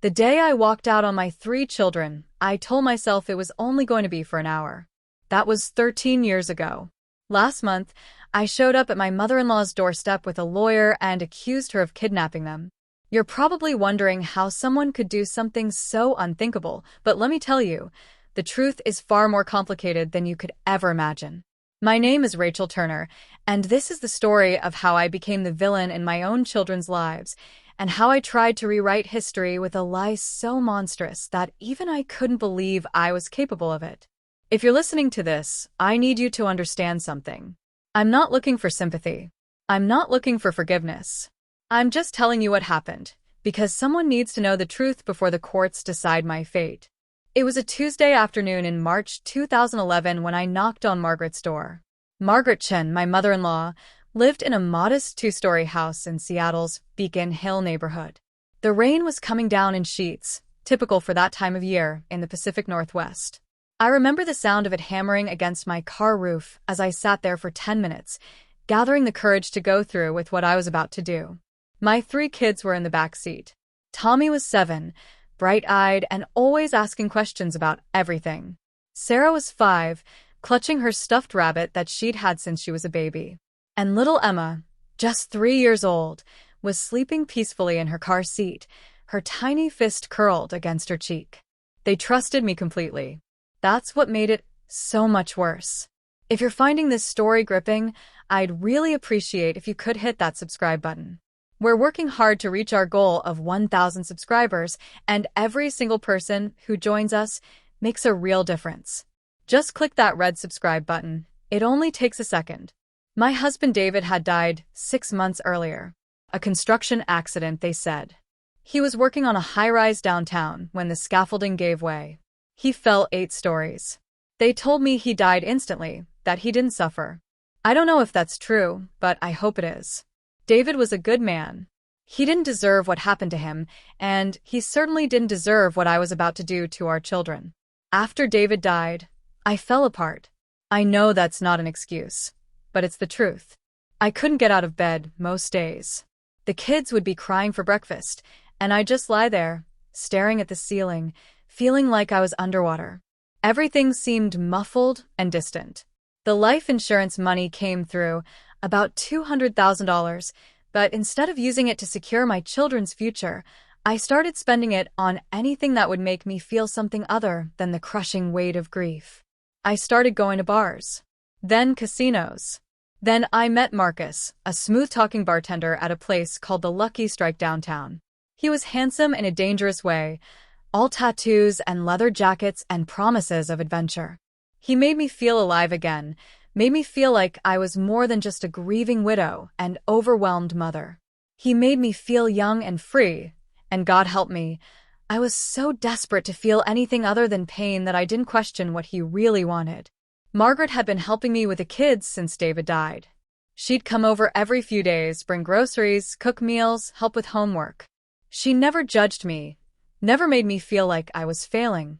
The day I walked out on my 3 children, I told myself it was only going to be for an hour. That was 13 years ago. Last month, I showed up at my mother-in-law's doorstep with a lawyer and accused her of kidnapping them. You're probably wondering how someone could do something so unthinkable, but let me tell you, the truth is far more complicated than you could ever imagine. My name is Rachel Turner, and this is the story of how I became the villain in my own children's lives, and how I tried to rewrite history with a lie so monstrous that even I couldn't believe I was capable of it. If you're listening to this, I need you to understand something. I'm not looking for sympathy. I'm not looking for forgiveness. I'm just telling you what happened, because someone needs to know the truth before the courts decide my fate. It was a Tuesday afternoon in March 2011 when I knocked on Margaret's door. Margaret Chen, my mother-in-law, lived in a modest 2-story house in Seattle's Beacon Hill neighborhood. The rain was coming down in sheets, typical for that time of year in the Pacific Northwest. I remember the sound of it hammering against my car roof as I sat there for 10 minutes, gathering the courage to go through with what I was about to do. My 3 kids were in the back seat. Tommy was 7, bright-eyed and always asking questions about everything. Sarah was 5, clutching her stuffed rabbit that she'd had since she was a baby. And little Emma, just 3 years old, was sleeping peacefully in her car seat, her tiny fist curled against her cheek. They trusted me completely. That's what made it so much worse. If you're finding this story gripping, I'd really appreciate if you could hit that subscribe button. We're working hard to reach our goal of 1,000 subscribers, and every single person who joins us makes a real difference. Just click that red subscribe button. It only takes a second. My husband David had died 6 months earlier. A construction accident, they said. He was working on a high-rise downtown when the scaffolding gave way. He fell 8 stories. They told me he died instantly, that he didn't suffer. I don't know if that's true, but I hope it is. David was a good man. He didn't deserve what happened to him, and he certainly didn't deserve what I was about to do to our children. After David died, I fell apart. I know that's not an excuse, but it's the truth. I couldn't get out of bed most days. The kids would be crying for breakfast, and I'd just lie there, staring at the ceiling, feeling like I was underwater. Everything seemed muffled and distant. The life insurance money came through, about $200,000, but instead of using it to secure my children's future, I started spending it on anything that would make me feel something other than the crushing weight of grief. I started going to bars, then casinos. Then I met Marcus, a smooth-talking bartender at a place called the Lucky Strike downtown. He was handsome in a dangerous way, all tattoos and leather jackets and promises of adventure. He made me feel alive again, made me feel like I was more than just a grieving widow and overwhelmed mother. He made me feel young and free, and God help me, I was so desperate to feel anything other than pain that I didn't question what he really wanted. Margaret had been helping me with the kids since David died. She'd come over every few days, bring groceries, cook meals, help with homework. She never judged me, never made me feel like I was failing,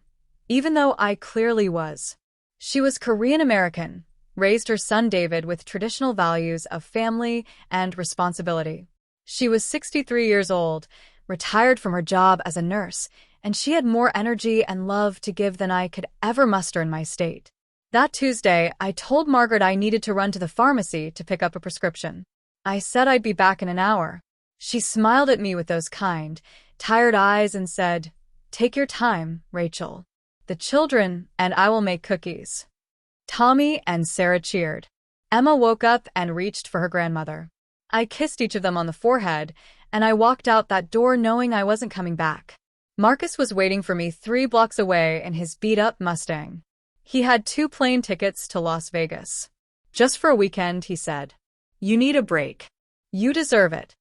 even though I clearly was. She was Korean American, raised her son David with traditional values of family and responsibility. She was 63 years old, retired from her job as a nurse, and she had more energy and love to give than I could ever muster in my state. That Tuesday, I told Margaret I needed to run to the pharmacy to pick up a prescription. I said I'd be back in an hour. She smiled at me with those kind, tired eyes and said, "Take your time, Rachel. The children and I will make cookies." Tommy and Sarah cheered. Emma woke up and reached for her grandmother. I kissed each of them on the forehead, and I walked out that door knowing I wasn't coming back. Marcus was waiting for me 3 blocks away in his beat-up Mustang. He had 2 plane tickets to Las Vegas. "Just for a weekend," he said. "You need a break. You deserve it."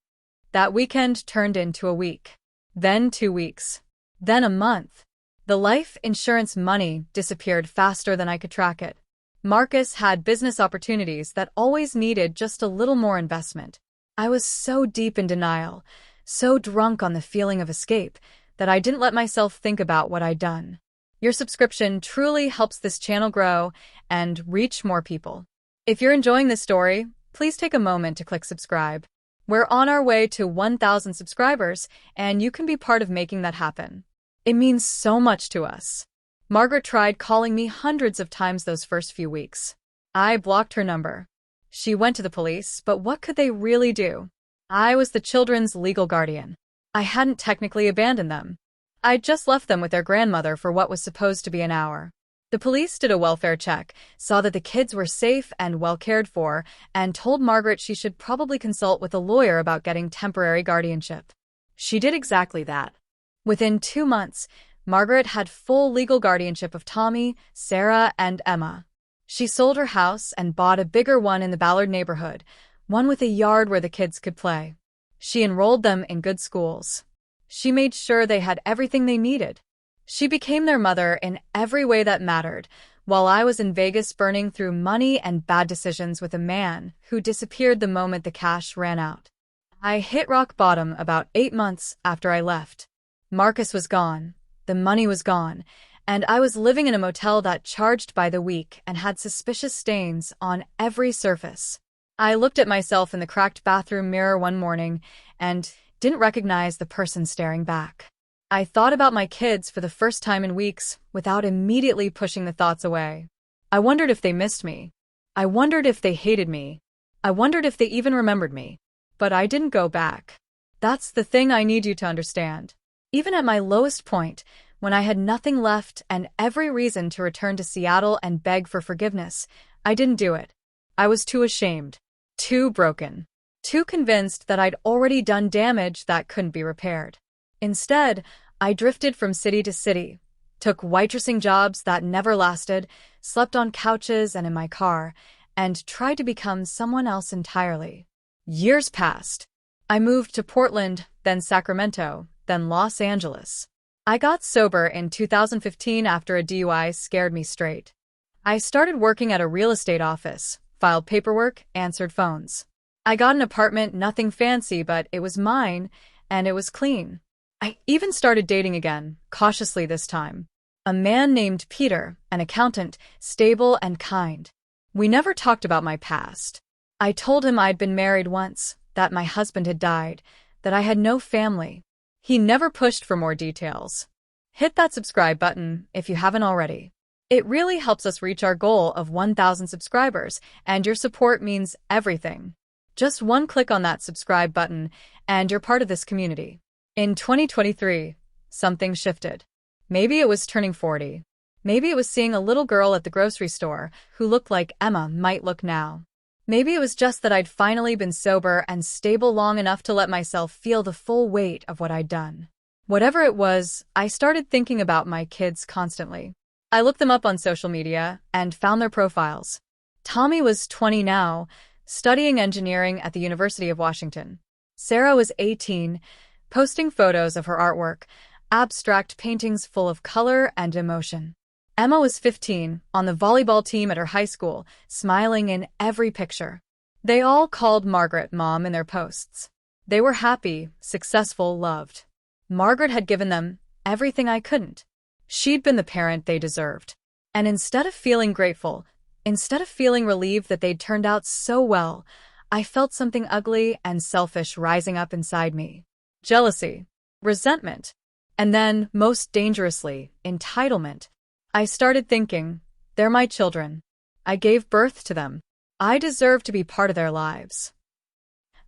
That weekend turned into a week. Then 2 weeks. Then a month. The life insurance money disappeared faster than I could track it. Marcus had business opportunities that always needed just a little more investment. I was so deep in denial, so drunk on the feeling of escape, that I didn't let myself think about what I'd done. Your subscription truly helps this channel grow and reach more people. If you're enjoying this story, please take a moment to click subscribe. We're on our way to 1,000 subscribers, and you can be part of making that happen. It means so much to us. Margaret tried calling me hundreds of times those first few weeks. I blocked her number. She went to the police, but what could they really do? I was the children's legal guardian. I hadn't technically abandoned them. I'd just left them with their grandmother for what was supposed to be an hour. The police did a welfare check, saw that the kids were safe and well cared for, and told Margaret she should probably consult with a lawyer about getting temporary guardianship. She did exactly that. Within 2 months, Margaret had full legal guardianship of Tommy, Sarah, and Emma. She sold her house and bought a bigger one in the Ballard neighborhood, one with a yard where the kids could play. She enrolled them in good schools. She made sure they had everything they needed. She became their mother in every way that mattered, while I was in Vegas burning through money and bad decisions with a man who disappeared the moment the cash ran out. I hit rock bottom about 8 months after I left. Marcus was gone, the money was gone, and I was living in a motel that charged by the week and had suspicious stains on every surface. I looked at myself in the cracked bathroom mirror one morning and didn't recognize the person staring back. I thought about my kids for the first time in weeks without immediately pushing the thoughts away. I wondered if they missed me. I wondered if they hated me. I wondered if they even remembered me. But I didn't go back. That's the thing I need you to understand. Even at my lowest point, when I had nothing left and every reason to return to Seattle and beg for forgiveness, I didn't do it. I was too ashamed, too broken, too convinced that I'd already done damage that couldn't be repaired. Instead, I drifted from city to city, took waitressing jobs that never lasted, slept on couches and in my car, and tried to become someone else entirely. Years passed. I moved to Portland, then Sacramento, then Los Angeles. I got sober in 2015 after a DUI scared me straight. I started working at a real estate office, filed paperwork, answered phones. I got an apartment, nothing fancy, but it was mine, and it was clean. I even started dating again, cautiously this time. A man named Peter, an accountant, stable and kind. We never talked about my past. I told him I'd been married once, that my husband had died, that I had no family. He never pushed for more details. Hit that subscribe button if you haven't already. It really helps us reach our goal of 1,000 subscribers, and your support means everything. Just one click on that subscribe button, and you're part of this community. In 2023, something shifted. Maybe it was turning 40. Maybe it was seeing a little girl at the grocery store who looked like Emma might look now. Maybe it was just that I'd finally been sober and stable long enough to let myself feel the full weight of what I'd done. Whatever it was, I started thinking about my kids constantly. I looked them up on social media and found their profiles. Tommy was 20 now, studying engineering at the University of Washington. Sarah was 18, posting photos of her artwork, abstract paintings full of color and emotion. Emma was 15, on the volleyball team at her high school, smiling in every picture. They all called Margaret Mom in their posts. They were happy, successful, loved. Margaret had given them everything I couldn't. She'd been the parent they deserved. And instead of feeling grateful, instead of feeling relieved that they'd turned out so well, I felt something ugly and selfish rising up inside me. Jealousy, resentment, and then, most dangerously, entitlement. I started thinking, they're my children. I gave birth to them. I deserve to be part of their lives.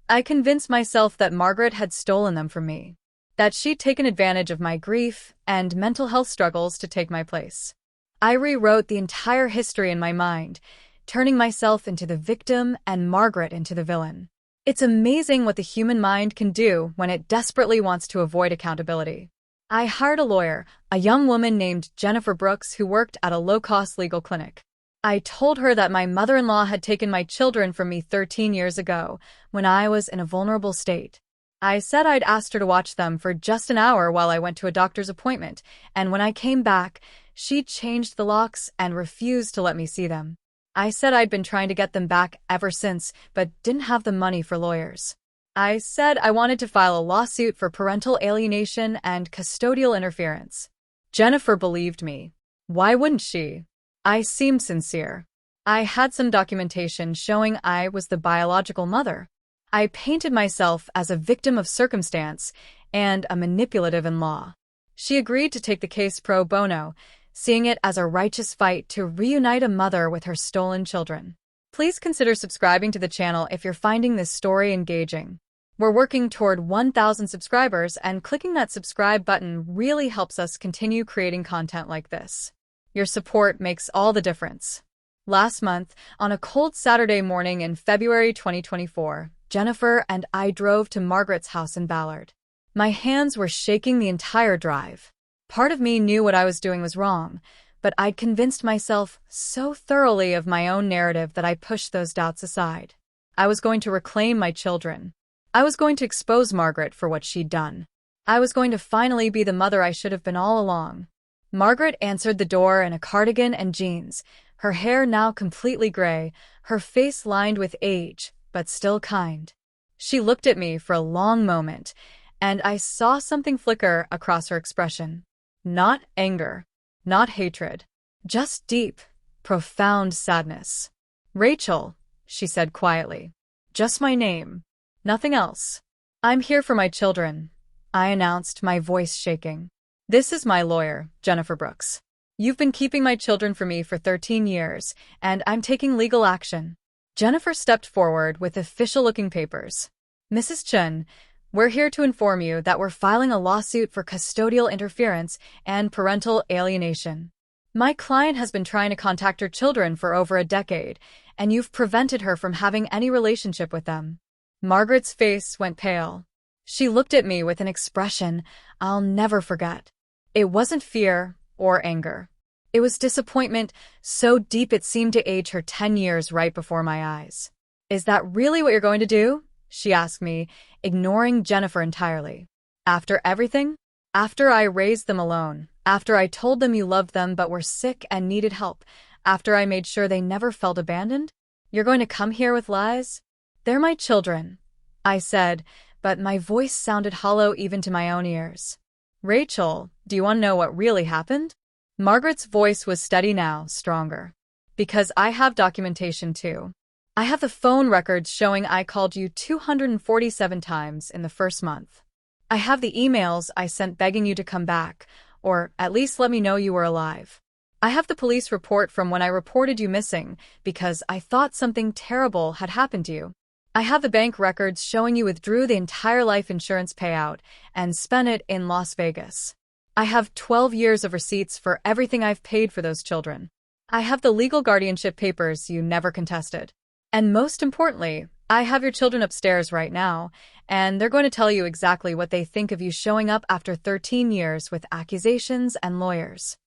I convinced myself that Margaret had stolen them from me, that she'd taken advantage of my grief and mental health struggles to take my place. I rewrote the entire history in my mind, turning myself into the victim and Margaret into the villain. It's amazing what the human mind can do when it desperately wants to avoid accountability. I hired a lawyer, a young woman named Jennifer Brooks who worked at a low-cost legal clinic. I told her that my mother-in-law had taken my children from me 13 years ago, when I was in a vulnerable state. I said I'd asked her to watch them for just an hour while I went to a doctor's appointment, and when I came back, she changed the locks and refused to let me see them. I said I'd been trying to get them back ever since, but didn't have the money for lawyers. I said I wanted to file a lawsuit for parental alienation and custodial interference. Jennifer believed me. Why wouldn't she? I seemed sincere. I had some documentation showing I was the biological mother. I painted myself as a victim of circumstance and a manipulative in-law. She agreed to take the case pro bono, seeing it as a righteous fight to reunite a mother with her stolen children. Please consider subscribing to the channel if you're finding this story engaging. We're working toward 1,000 subscribers, and clicking that subscribe button really helps us continue creating content like this. Your support makes all the difference. Last month, on a cold Saturday morning in February 2024, Jennifer and I drove to Margaret's house in Ballard. My hands were shaking the entire drive. Part of me knew what I was doing was wrong, but I'd convinced myself so thoroughly of my own narrative that I pushed those doubts aside. I was going to reclaim my children. I was going to expose Margaret for what she'd done. I was going to finally be the mother I should have been all along. Margaret answered the door in a cardigan and jeans, her hair now completely gray, her face lined with age, but still kind. She looked at me for a long moment, and I saw something flicker across her expression. Not anger, not hatred, just deep, profound sadness. "Rachel," she said quietly. "Just my name. Nothing else." "I'm here for my children," I announced, my voice shaking. "This is my lawyer, Jennifer Brooks. You've been keeping my children from me for 13 years, and I'm taking legal action." Jennifer stepped forward with official-looking papers. "Mrs. Chen, we're here to inform you that we're filing a lawsuit for custodial interference and parental alienation. My client has been trying to contact her children for over a decade, and you've prevented her from having any relationship with them." Margaret's face went pale. She looked at me with an expression I'll never forget. It wasn't fear or anger. It was disappointment, so deep it seemed to age her 10 years right before my eyes. "Is that really what you're going to do?" she asked me, ignoring Jennifer entirely. "After everything? After I raised them alone, after I told them you loved them but were sick and needed help, after I made sure they never felt abandoned? You're going to come here with lies?" "They're my children," I said, but my voice sounded hollow even to my own ears. "Rachel, do you want to know what really happened?" Margaret's voice was steady now, stronger. "Because I have documentation too. I have the phone records showing I called you 247 times in the first month. I have the emails I sent begging you to come back, or at least let me know you were alive. I have the police report from when I reported you missing because I thought something terrible had happened to you. I have the bank records showing you withdrew the entire life insurance payout and spent it in Las Vegas. I have 12 years of receipts for everything I've paid for those children. I have the legal guardianship papers you never contested. And most importantly, I have your children upstairs right now, and they're going to tell you exactly what they think of you showing up after 13 years with accusations and lawyers."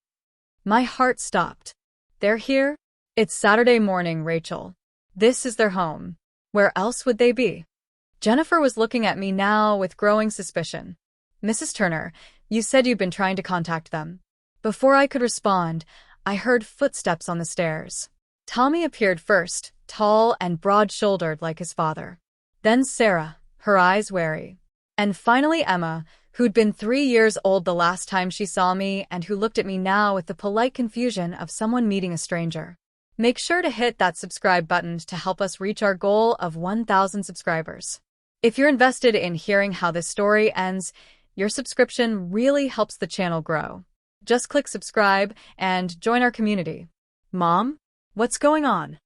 My heart stopped. "They're here? It's Saturday morning, Rachel. This is their home. Where else would they be?" Jennifer was looking at me now with growing suspicion. "Mrs. Turner, you said you'd been trying to contact them." Before I could respond, I heard footsteps on the stairs. Tommy appeared first, tall and broad-shouldered like his father. Then Sarah, her eyes wary. And finally Emma, who'd been 3 years old the last time she saw me and who looked at me now with the polite confusion of someone meeting a stranger. Make sure to hit that subscribe button to help us reach our goal of 1,000 subscribers. If you're invested in hearing how this story ends, your subscription really helps the channel grow. Just click subscribe and join our community. "Mom, what's going on?"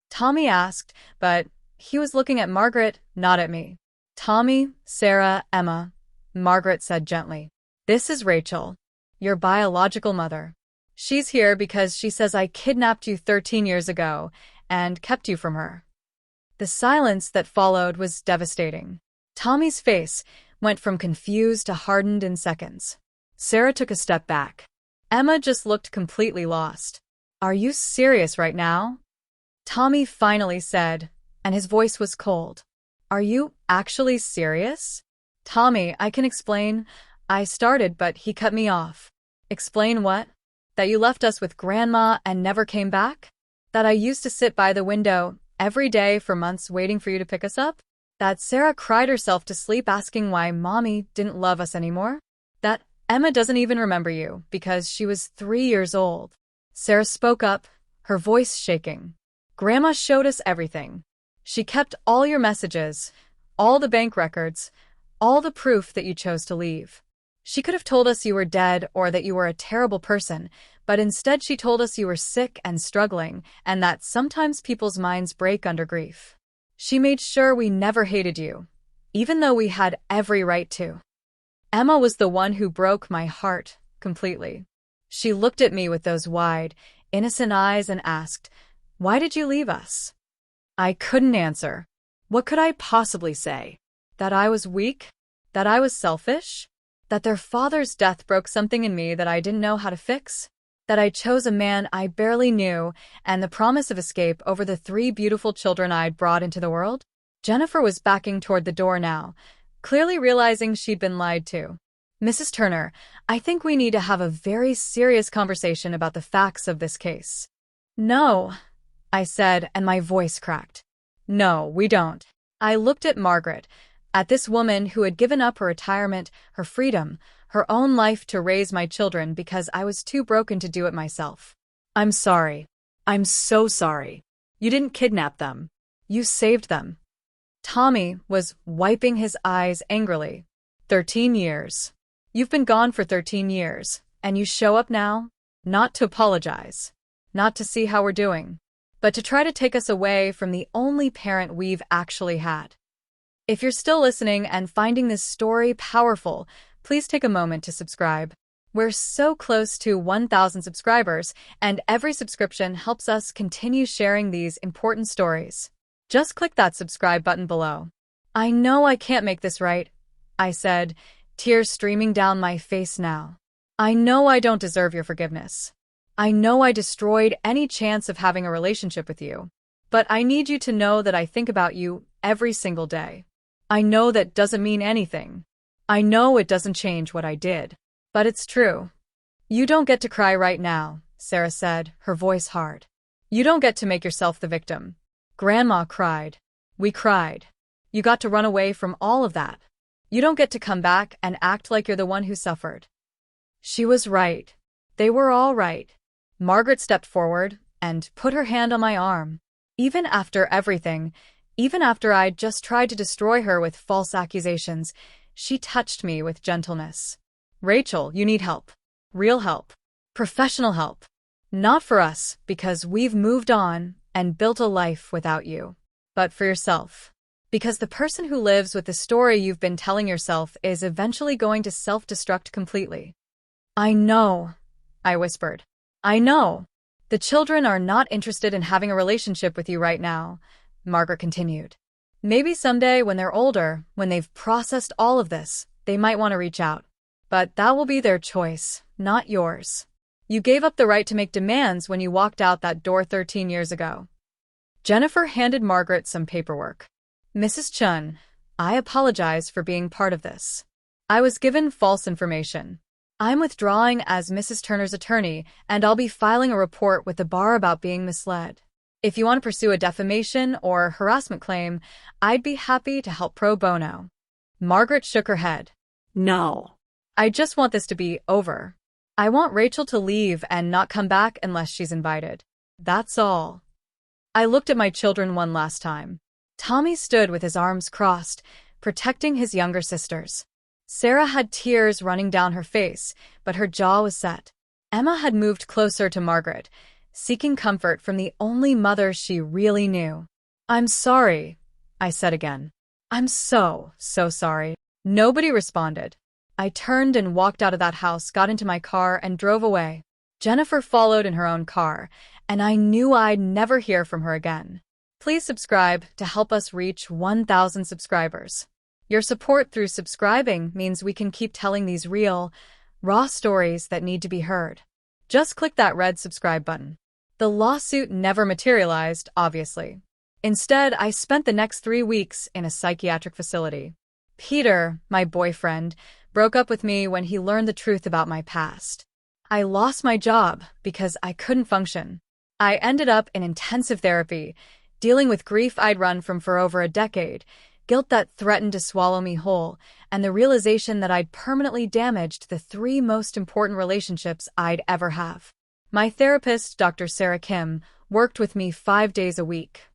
Tommy asked, but he was looking at Margaret, not at me. "Tommy, Sarah, Emma," Margaret said gently. "This is Rachel, your biological mother. She's here because she says I kidnapped you 13 years ago and kept you from her." The silence that followed was devastating. Tommy's face went from confused to hardened in seconds. Sarah took a step back. Emma just looked completely lost. "Are you serious right now?" Tommy finally said, and his voice was cold. "Are you actually serious?" "Tommy, I can explain." I started, but he cut me off. "Explain what? That you left us with Grandma and never came back? That I used to sit by the window every day for months waiting for you to pick us up? That Sarah cried herself to sleep asking why Mommy didn't love us anymore? That Emma doesn't even remember you because she was 3 years old?" Sarah spoke up, her voice shaking. "Grandma showed us everything. She kept all your messages, all the bank records, all the proof that you chose to leave. She could have told us you were dead or that you were a terrible person, but instead she told us you were sick and struggling, and that sometimes people's minds break under grief. She made sure we never hated you, even though we had every right to. Emma was the one who broke my heart completely. She looked at me with those wide, innocent eyes and asked, "Why did you leave us?" I couldn't answer. What could I possibly say? That I was weak? That I was selfish? That their father's death broke something in me that I didn't know how to fix? That I chose a man I barely knew and the promise of escape over the 3 beautiful children I'd brought into the world? Jennifer was backing toward the door now, clearly realizing she'd been lied to. "Mrs. Turner, I think we need to have a very serious conversation about the facts of this case." "No," I said, and my voice cracked. "No, we don't." I looked at Margaret, at this woman who had given up her retirement, her freedom, her own life to raise my children because I was too broken to do it myself. "I'm sorry. I'm so sorry. You didn't kidnap them. You saved them." Tommy was wiping his eyes angrily. 13 years. You've been gone for 13 years, and you show up now? Not to apologize. Not to see how we're doing. But to try to take us away from the only parent we've actually had. If you're still listening and finding this story powerful, please take a moment to subscribe. We're so close to 1,000 subscribers, and every subscription helps us continue sharing these important stories. Just click that subscribe button below. "I know I can't make this right," I said, tears streaming down my face now. "I know I don't deserve your forgiveness. I know I destroyed any chance of having a relationship with you. But I need you to know that I think about you every single day. I know that doesn't mean anything. I know it doesn't change what I did. But it's true." "You don't get to cry right now," Sarah said, her voice hard. "You don't get to make yourself the victim. Grandma cried. We cried. You got to run away from all of that. You don't get to come back and act like you're the one who suffered." She was right. They were all right. Margaret stepped forward and put her hand on my arm. Even after everything, even after I'd just tried to destroy her with false accusations, she touched me with gentleness. "Rachel, you need help. Real help. Professional help. Not for us, because we've moved on and built a life without you. But for yourself. Because the person who lives with the story you've been telling yourself is eventually going to self-destruct completely." "I know," I whispered. "I know. The children are not interested in having a relationship with you right now," Margaret continued. "Maybe someday when they're older, when they've processed all of this, they might want to reach out. But that will be their choice, not yours. You gave up the right to make demands when you walked out that door 13 years ago." Jennifer handed Margaret some paperwork. "Mrs. Chun, I apologize for being part of this. I was given false information. I'm withdrawing as Mrs. Turner's attorney, and I'll be filing a report with the bar about being misled. If you want to pursue a defamation or harassment claim, I'd be happy to help pro bono." Margaret shook her head. "No. I just want this to be over. I want Rachel to leave and not come back unless she's invited. That's all." I looked at my children one last time. Tommy stood with his arms crossed, protecting his younger sisters. Sarah had tears running down her face, but her jaw was set. Emma had moved closer to Margaret, seeking comfort from the only mother she really knew. "I'm sorry," I said again. "I'm so sorry." Nobody responded. I turned and walked out of that house, got into my car, and drove away. Jennifer followed in her own car, and I knew I'd never hear from her again. Please subscribe to help us reach 1,000 subscribers. Your support through subscribing means we can keep telling these real, raw stories that need to be heard. Just click that red subscribe button. The lawsuit never materialized, obviously. Instead, I spent the next 3 weeks in a psychiatric facility. Peter, my boyfriend, broke up with me when he learned the truth about my past. I lost my job because I couldn't function. I ended up in intensive therapy, dealing with grief I'd run from for over a decade, guilt that threatened to swallow me whole, and the realization that I'd permanently damaged the 3 most important relationships I'd ever have. My therapist, Dr. Sarah Kim, worked with me 5 days a week.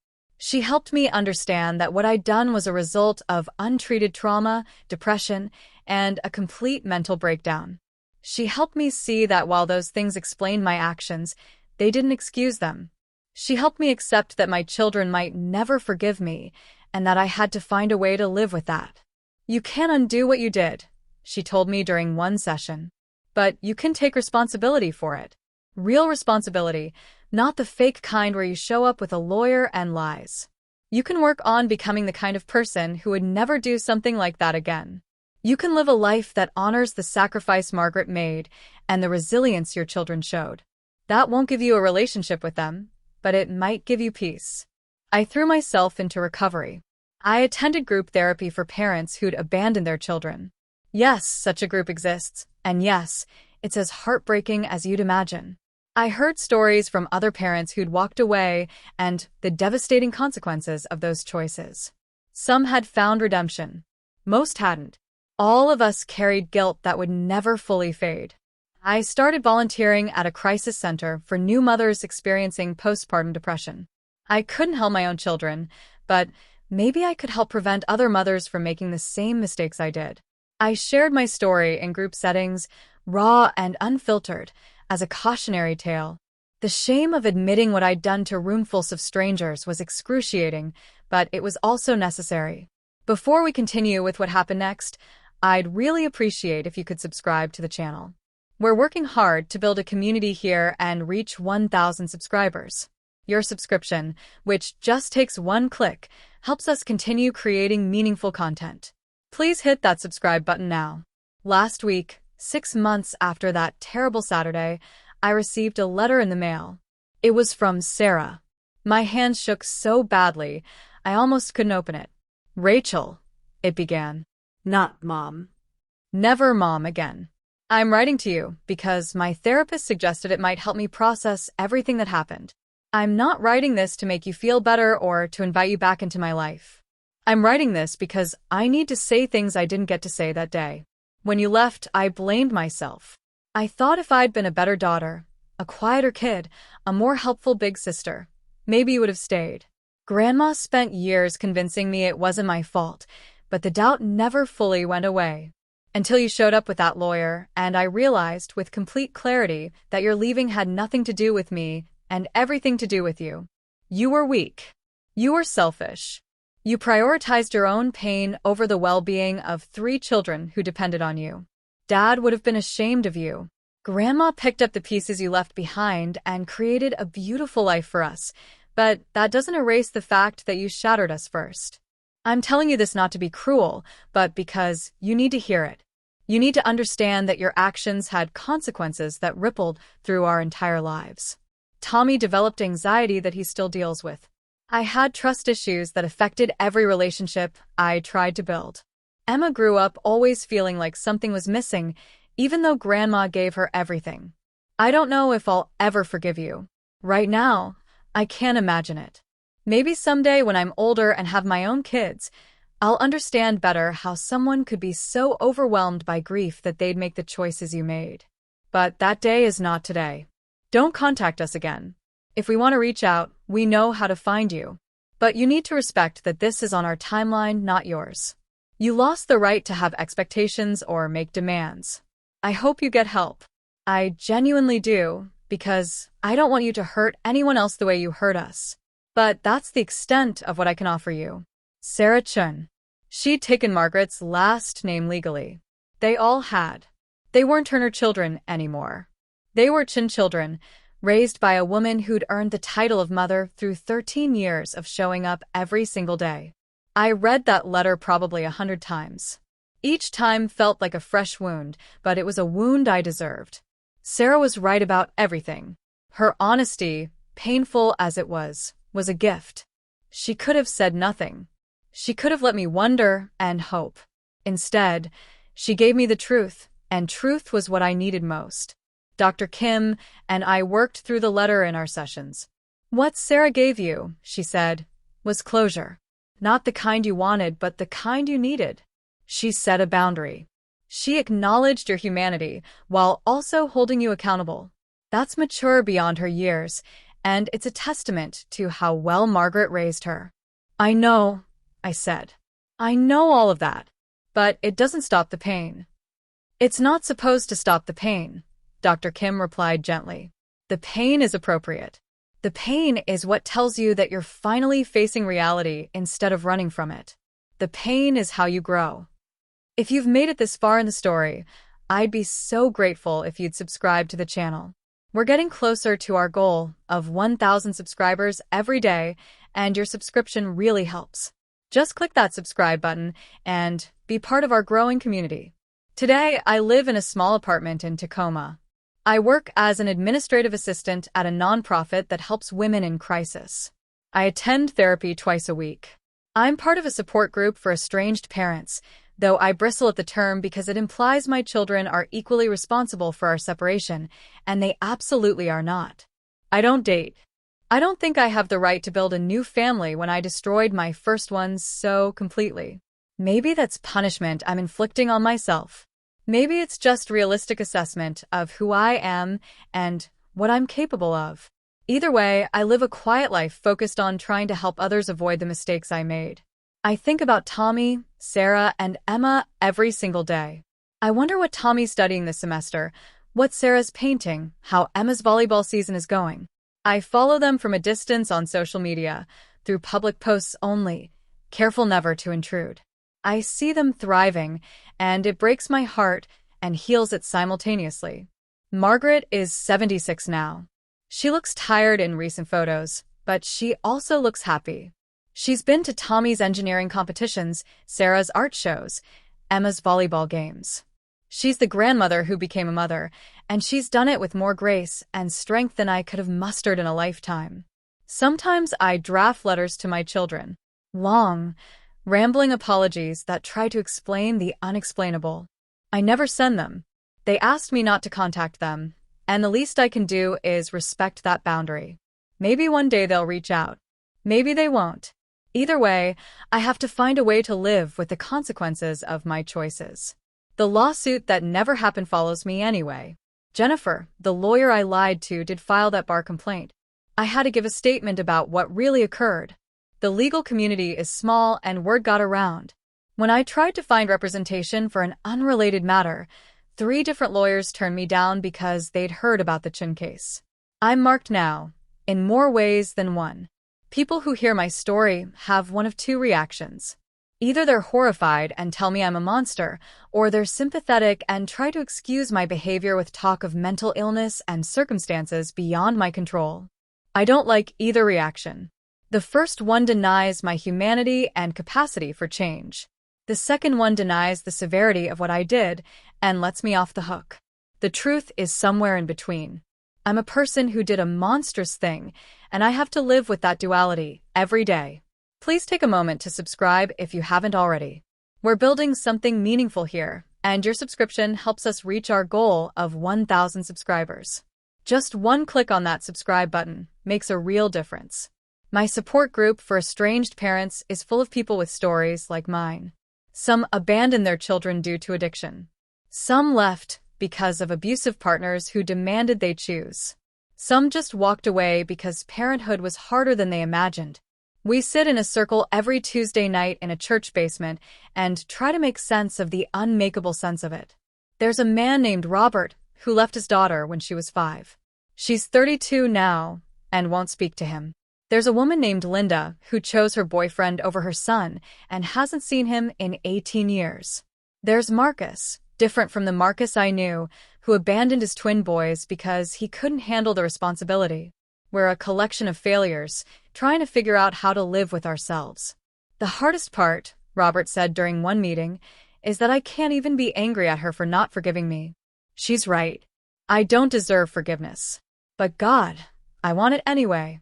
She helped me understand that what I'd done was a result of untreated trauma, depression, and a complete mental breakdown. She helped me see that while those things explained my actions, they didn't excuse them. She helped me accept that my children might never forgive me and that I had to find a way to live with that. You can't undo what you did, she told me during one session. But you can take responsibility for it. Real responsibility, not the fake kind where you show up with a lawyer and lies. You can work on becoming the kind of person who would never do something like that again. You can live a life that honors the sacrifice Margaret made and the resilience your children showed. That won't give you a relationship with them, but it might give you peace. I threw myself into recovery. I attended group therapy for parents who'd abandoned their children. Yes, such a group exists, and yes, it's as heartbreaking as you'd imagine. I heard stories from other parents who'd walked away and the devastating consequences of those choices. Some had found redemption. Most hadn't. All of us carried guilt that would never fully fade. I started volunteering at a crisis center for new mothers experiencing postpartum depression. I couldn't help my own children, but maybe I could help prevent other mothers from making the same mistakes I did. I shared my story in group settings, raw and unfiltered, as a cautionary tale. The shame of admitting what I'd done to roomfuls of strangers was excruciating, but it was also necessary. Before we continue with what happened next, I'd really appreciate if you could subscribe to the channel. We're working hard to build a community here and reach 1,000 subscribers. Your subscription, which just takes one click, helps us continue creating meaningful content. Please hit that subscribe button now. Last week, 6 months after that terrible Saturday, I received a letter in the mail. It was from Sarah. My hands shook so badly, I almost couldn't open it. "Rachel," it began. Not Mom. Never Mom again. I'm writing to you because my therapist suggested it might help me process everything that happened. I'm not writing this to make you feel better or to invite you back into my life. I'm writing this because I need to say things I didn't get to say that day. When you left, I blamed myself. I thought if I'd been a better daughter, a quieter kid, a more helpful big sister, maybe you would have stayed. Grandma spent years convincing me it wasn't my fault, but the doubt never fully went away. Until you showed up with that lawyer, and I realized with complete clarity that your leaving had nothing to do with me and everything to do with you. You were weak. You were selfish. You prioritized your own pain over the well-being of 3 children who depended on you. Dad would have been ashamed of you. Grandma picked up the pieces you left behind and created a beautiful life for us, but that doesn't erase the fact that you shattered us first. I'm telling you this not to be cruel, but because you need to hear it. You need to understand that your actions had consequences that rippled through our entire lives. Tommy developed anxiety that he still deals with. I had trust issues that affected every relationship I tried to build. Emma grew up always feeling like something was missing, even though Grandma gave her everything. I don't know if I'll ever forgive you. Right now, I can't imagine it. Maybe someday when I'm older and have my own kids, I'll understand better how someone could be so overwhelmed by grief that they'd make the choices you made. But that day is not today. Don't contact us again. If we want to reach out, we know how to find you. But you need to respect that this is on our timeline, not yours. You lost the right to have expectations or make demands. I hope you get help. I genuinely do, because I don't want you to hurt anyone else the way you hurt us. But that's the extent of what I can offer you. Sarah Chun. She'd taken Margaret's last name legally. They all had. They weren't Turner children anymore. They were Chun children, raised by a woman who'd earned the title of mother through 13 years of showing up every single day. I read that letter probably 100 times. Each time felt like a fresh wound, but it was a wound I deserved. Sarah was right about everything. Her honesty, painful as it was a gift. She could have said nothing. She could have let me wonder and hope. Instead, she gave me the truth, and truth was what I needed most. Dr. Kim and I worked through the letter in our sessions. What Sarah gave you, she said, was closure. Not the kind you wanted, but the kind you needed. She set a boundary. She acknowledged your humanity while also holding you accountable. That's mature beyond her years, and it's a testament to how well Margaret raised her. I know, I said. I know all of that, but it doesn't stop the pain. It's not supposed to stop the pain, Dr. Kim replied gently. The pain is appropriate. The pain is what tells you that you're finally facing reality instead of running from it. The pain is how you grow. If you've made it this far in the story, I'd be so grateful if you'd subscribe to the channel. We're getting closer to our goal of 1,000 subscribers every day, and your subscription really helps. Just click that subscribe button and be part of our growing community. Today, I live in a small apartment in Tacoma. I work as an administrative assistant at a nonprofit that helps women in crisis. I attend therapy twice a week. I'm part of a support group for estranged parents, though I bristle at the term because it implies my children are equally responsible for our separation, and they absolutely are not. I don't date. I don't think I have the right to build a new family when I destroyed my first one so completely. Maybe that's punishment I'm inflicting on myself. Maybe it's just realistic assessment of who I am and what I'm capable of. Either way, I live a quiet life focused on trying to help others avoid the mistakes I made. I think about Tommy, Sarah, and Emma every single day. I wonder what Tommy's studying this semester, what Sarah's painting, how Emma's volleyball season is going. I follow them from a distance on social media, through public posts only, careful never to intrude. I see them thriving, and it breaks my heart and heals it simultaneously. Margaret is 76 now. She looks tired in recent photos, but she also looks happy. She's been to Tommy's engineering competitions, Sarah's art shows, Emma's volleyball games. She's the grandmother who became a mother, and she's done it with more grace and strength than I could have mustered in a lifetime. Sometimes I draft letters to my children. Long, rambling apologies that try to explain the unexplainable. I never send them. They asked me not to contact them, and the least I can do is respect that boundary. Maybe one day they'll reach out. Maybe they won't. Either way, I have to find a way to live with the consequences of my choices. The lawsuit that never happened follows me anyway. Jennifer, the lawyer I lied to, did file that bar complaint. I had to give a statement about what really occurred. The legal community is small and word got around. When I tried to find representation for an unrelated matter, 3 different lawyers turned me down because they'd heard about the Chin case. I'm marked now, in more ways than one. People who hear my story have one of 2 reactions. Either they're horrified and tell me I'm a monster, or they're sympathetic and try to excuse my behavior with talk of mental illness and circumstances beyond my control. I don't like either reaction. The first one denies my humanity and capacity for change. The second one denies the severity of what I did and lets me off the hook. The truth is somewhere in between. I'm a person who did a monstrous thing, and I have to live with that duality every day. Please take a moment to subscribe if you haven't already. We're building something meaningful here, and your subscription helps us reach our goal of 1,000 subscribers. Just one click on that subscribe button makes a real difference. My support group for estranged parents is full of people with stories like mine. Some abandoned their children due to addiction. Some left because of abusive partners who demanded they choose. Some just walked away because parenthood was harder than they imagined. We sit in a circle every Tuesday night in a church basement and try to make sense of the unmakeable sense of it. There's a man named Robert who left his daughter when she was 5. She's 32 now and won't speak to him. There's a woman named Linda who chose her boyfriend over her son and hasn't seen him in 18 years. There's Marcus, different from the Marcus I knew, who abandoned his twin boys because he couldn't handle the responsibility. We're a collection of failures, trying to figure out how to live with ourselves. The hardest part, Robert said during one meeting, is that I can't even be angry at her for not forgiving me. She's right. I don't deserve forgiveness. But God, I want it anyway.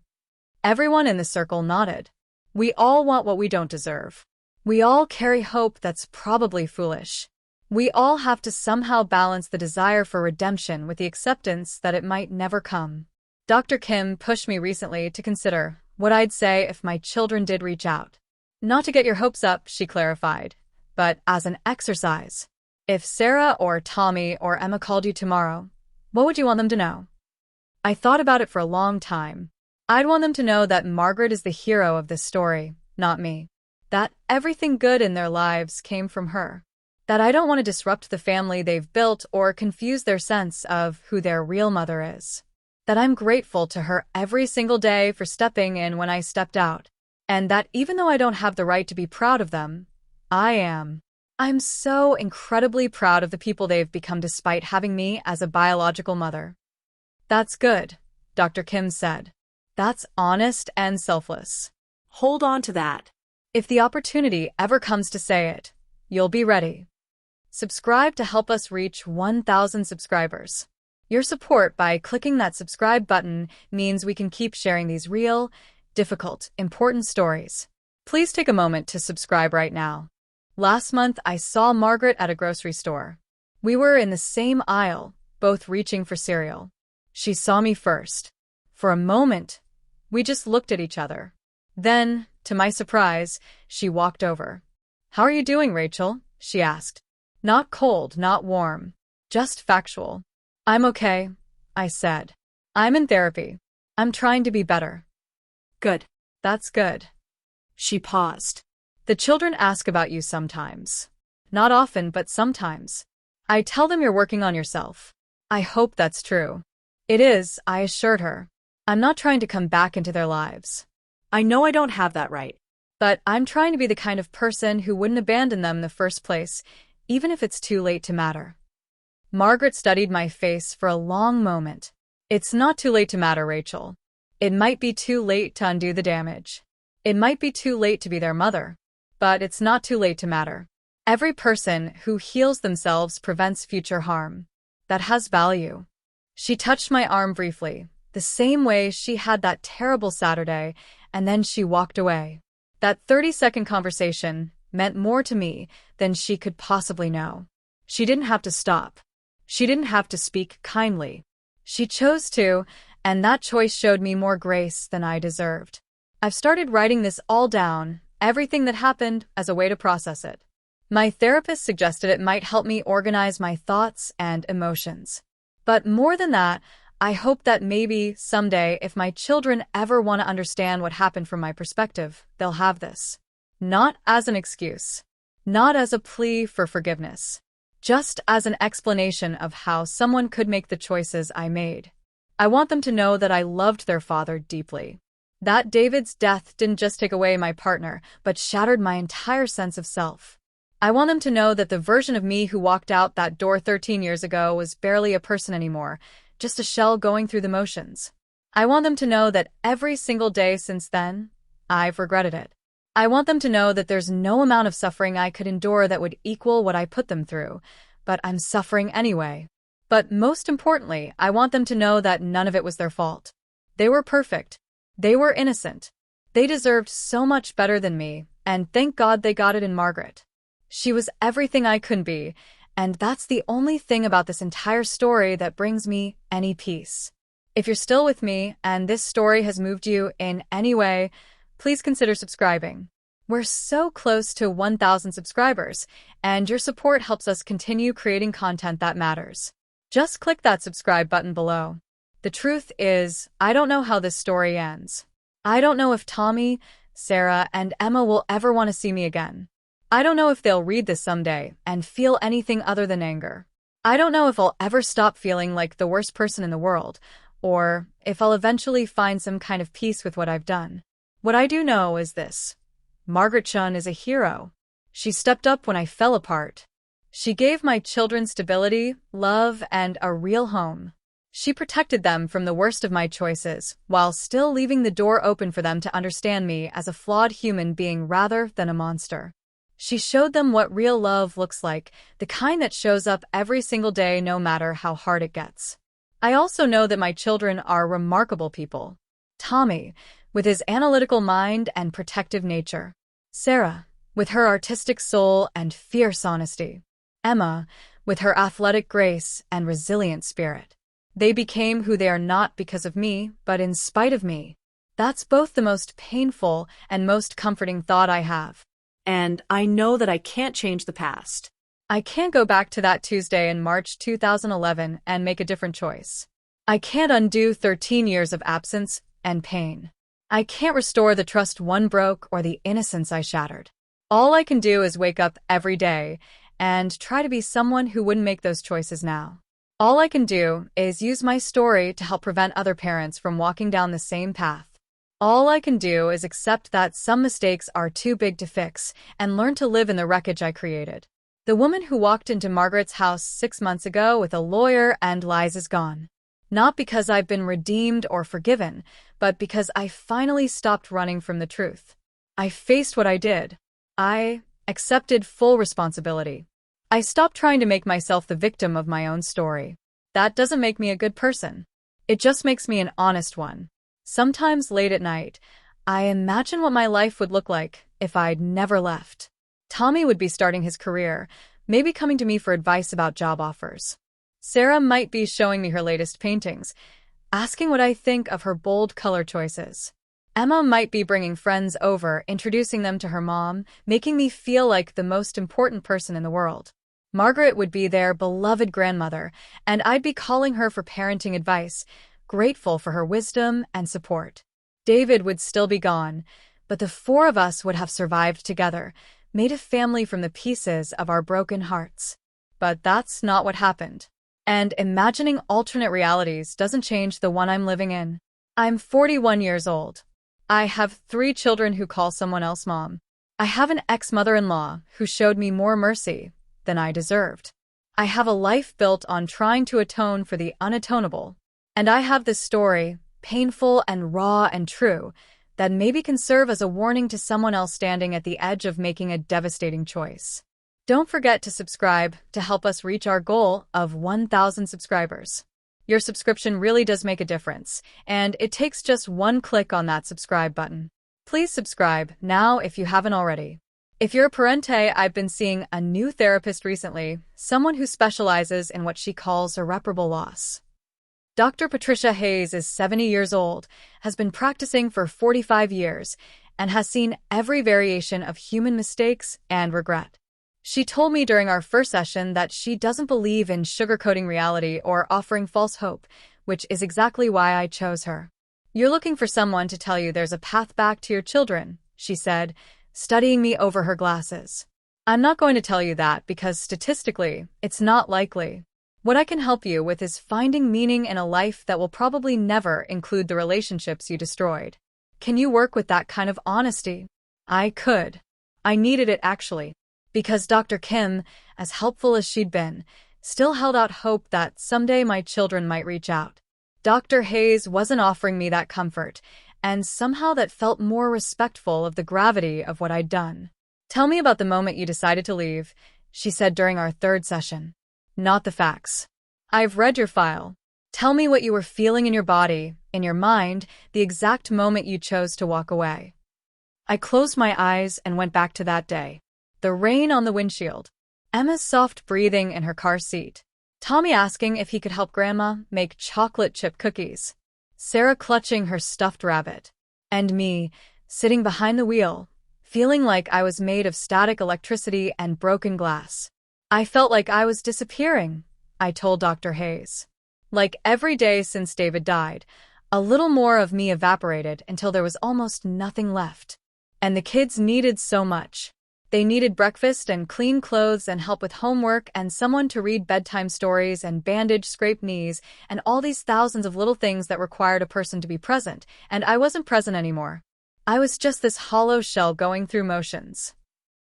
Everyone in the circle nodded. We all want what we don't deserve. We all carry hope that's probably foolish. We all have to somehow balance the desire for redemption with the acceptance that it might never come. Dr. Kim pushed me recently to consider what I'd say if my children did reach out. Not to get your hopes up, she clarified, but as an exercise. If Sarah or Tommy or Emma called you tomorrow, what would you want them to know? I thought about it for a long time. I'd want them to know that Margaret is the hero of this story, not me. That everything good in their lives came from her. That I don't want to disrupt the family they've built or confuse their sense of who their real mother is. That I'm grateful to her every single day for stepping in when I stepped out. And that even though I don't have the right to be proud of them, I am. I'm so incredibly proud of the people they've become despite having me as a biological mother. That's good, Dr. Kim said. That's honest and selfless. Hold on to that. If the opportunity ever comes to say it, you'll be ready. Subscribe to help us reach 1,000 subscribers. Your support by clicking that subscribe button means we can keep sharing these real, difficult, important stories. Please take a moment to subscribe right now. Last month, I saw Margaret at a grocery store. We were in the same aisle, both reaching for cereal. She saw me first. For a moment, we just looked at each other. Then, to my surprise, she walked over. "How are you doing, Rachel?" she asked. Not cold, not warm, just factual. "I'm okay," I said. "I'm in therapy. I'm trying to be better." Good. That's good. She paused. The children ask about you sometimes. Not often, but sometimes. I tell them you're working on yourself. I hope that's true. It is, I assured her. I'm not trying to come back into their lives. I know I don't have that right. But I'm trying to be the kind of person who wouldn't abandon them in the first place, even if it's too late to matter. Margaret studied my face for a long moment. It's not too late to matter, Rachel. It might be too late to undo the damage. It might be too late to be their mother. But it's not too late to matter. Every person who heals themselves prevents future harm. That has value. She touched my arm briefly, the same way she had that terrible Saturday, and then she walked away. That 30-second conversation meant more to me than she could possibly know. She didn't have to stop. She didn't have to speak kindly. She chose to, and that choice showed me more grace than I deserved. I've started writing this all down, everything that happened, as a way to process it. My therapist suggested it might help me organize my thoughts and emotions. But more than that, I hope that maybe someday, if my children ever want to understand what happened from my perspective, they'll have this. Not as an excuse. Not as a plea for forgiveness. Just as an explanation of how someone could make the choices I made. I want them to know that I loved their father deeply. That David's death didn't just take away my partner, but shattered my entire sense of self. I want them to know that the version of me who walked out that door 13 years ago was barely a person anymore, just a shell going through the motions. I want them to know that every single day since then, I've regretted it. I want them to know that there's no amount of suffering I could endure that would equal what I put them through, but I'm suffering anyway. But most importantly, I want them to know that none of it was their fault. They were perfect. They were innocent. They deserved so much better than me, and thank God they got it in Margaret. She was everything I could be, and that's the only thing about this entire story that brings me any peace. If you're still with me, and this story has moved you in any way, please consider subscribing. We're so close to 1,000 subscribers, and your support helps us continue creating content that matters. Just click that subscribe button below. The truth is, I don't know how this story ends. I don't know if Tommy, Sarah, and Emma will ever want to see me again. I don't know if they'll read this someday and feel anything other than anger. I don't know if I'll ever stop feeling like the worst person in the world, or if I'll eventually find some kind of peace with what I've done. What I do know is this. Margaret Chun is a hero. She stepped up when I fell apart. She gave my children stability, love, and a real home. She protected them from the worst of my choices, while still leaving the door open for them to understand me as a flawed human being rather than a monster. She showed them what real love looks like, the kind that shows up every single day no matter how hard it gets. I also know that my children are remarkable people. Tommy, with his analytical mind and protective nature. Sarah, with her artistic soul and fierce honesty. Emma, with her athletic grace and resilient spirit. They became who they are not because of me, but in spite of me. That's both the most painful and most comforting thought I have. And I know that I can't change the past. I can't go back to that Tuesday in March 2011 and make a different choice. I can't undo 13 years of absence, and pain. I can't restore the trust one broke or the innocence I shattered. All I can do is wake up every day and try to be someone who wouldn't make those choices now. All I can do is use my story to help prevent other parents from walking down the same path. All I can do is accept that some mistakes are too big to fix and learn to live in the wreckage I created. The woman who walked into Margaret's house 6 months ago with a lawyer and lies is gone. Not because I've been redeemed or forgiven, but because I finally stopped running from the truth. I faced what I did. I accepted full responsibility. I stopped trying to make myself the victim of my own story. That doesn't make me a good person. It just makes me an honest one. Sometimes late at night, I imagine what my life would look like if I'd never left. Tommy would be starting his career, maybe coming to me for advice about job offers. Sarah might be showing me her latest paintings, asking what I think of her bold color choices. Emma might be bringing friends over, introducing them to her mom, making me feel like the most important person in the world. Margaret would be their beloved grandmother, and I'd be calling her for parenting advice, grateful for her wisdom and support. David would still be gone, but the four of us would have survived together, made a family from the pieces of our broken hearts. But that's not what happened. And imagining alternate realities doesn't change the one I'm living in. I'm 41 years old. I have 3 children who call someone else mom. I have an ex-mother-in-law who showed me more mercy than I deserved. I have a life built on trying to atone for the unatonable. And I have this story, painful and raw and true, that maybe can serve as a warning to someone else standing at the edge of making a devastating choice. Don't forget to subscribe to help us reach our goal of 1,000 subscribers. Your subscription really does make a difference, and it takes just one click on that subscribe button. Please subscribe now if you haven't already. If you're a parente, I've been seeing a new therapist recently, someone who specializes in what she calls irreparable loss. Dr. Patricia Hayes is 70 years old, has been practicing for 45 years, and has seen every variation of human mistakes and regret. She told me during our first session that she doesn't believe in sugarcoating reality or offering false hope, which is exactly why I chose her. You're looking for someone to tell you there's a path back to your children, she said, studying me over her glasses. I'm not going to tell you that because statistically, it's not likely. What I can help you with is finding meaning in a life that will probably never include the relationships you destroyed. Can you work with that kind of honesty? I could. I needed it actually. Because Dr. Kim, as helpful as she'd been, still held out hope that someday my children might reach out. Dr. Hayes wasn't offering me that comfort, and somehow that felt more respectful of the gravity of what I'd done. Tell me about the moment you decided to leave, she said during our third session. Not the facts. I've read your file. Tell me what you were feeling in your body, in your mind, the exact moment you chose to walk away. I closed my eyes and went back to that day. The rain on the windshield. Emma's soft breathing in her car seat. Tommy asking if he could help Grandma make chocolate chip cookies. Sarah clutching her stuffed rabbit. And me, sitting behind the wheel, feeling like I was made of static electricity and broken glass. I felt like I was disappearing, I told Dr. Hayes. Like every day since David died, a little more of me evaporated until there was almost nothing left. And the kids needed so much. They needed breakfast and clean clothes and help with homework and someone to read bedtime stories and bandage scraped knees and all these thousands of little things that required a person to be present, and I wasn't present anymore. I was just this hollow shell going through motions.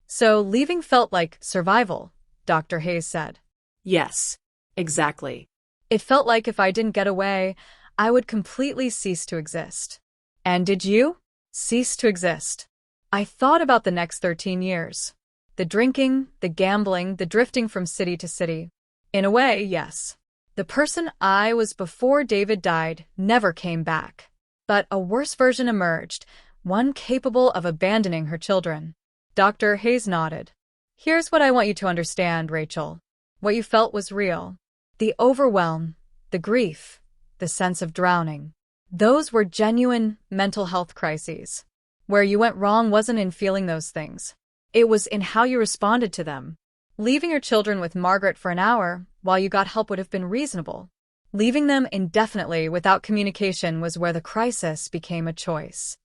So leaving felt like survival, Dr. Hayes said. Yes, exactly. It felt like if I didn't get away, I would completely cease to exist. And did you? Cease to exist. I thought about the next 13 years. The drinking, the gambling, the drifting from city to city. In a way, yes. The person I was before David died never came back. But a worse version emerged, one capable of abandoning her children. Dr. Hayes nodded. Here's what I want you to understand, Rachel. What you felt was real. The overwhelm, the grief, the sense of drowning. Those were genuine mental health crises. Where you went wrong wasn't in feeling those things. It was in how you responded to them. Leaving your children with Margaret for an hour while you got help would have been reasonable. Leaving them indefinitely without communication was where the crisis became a choice.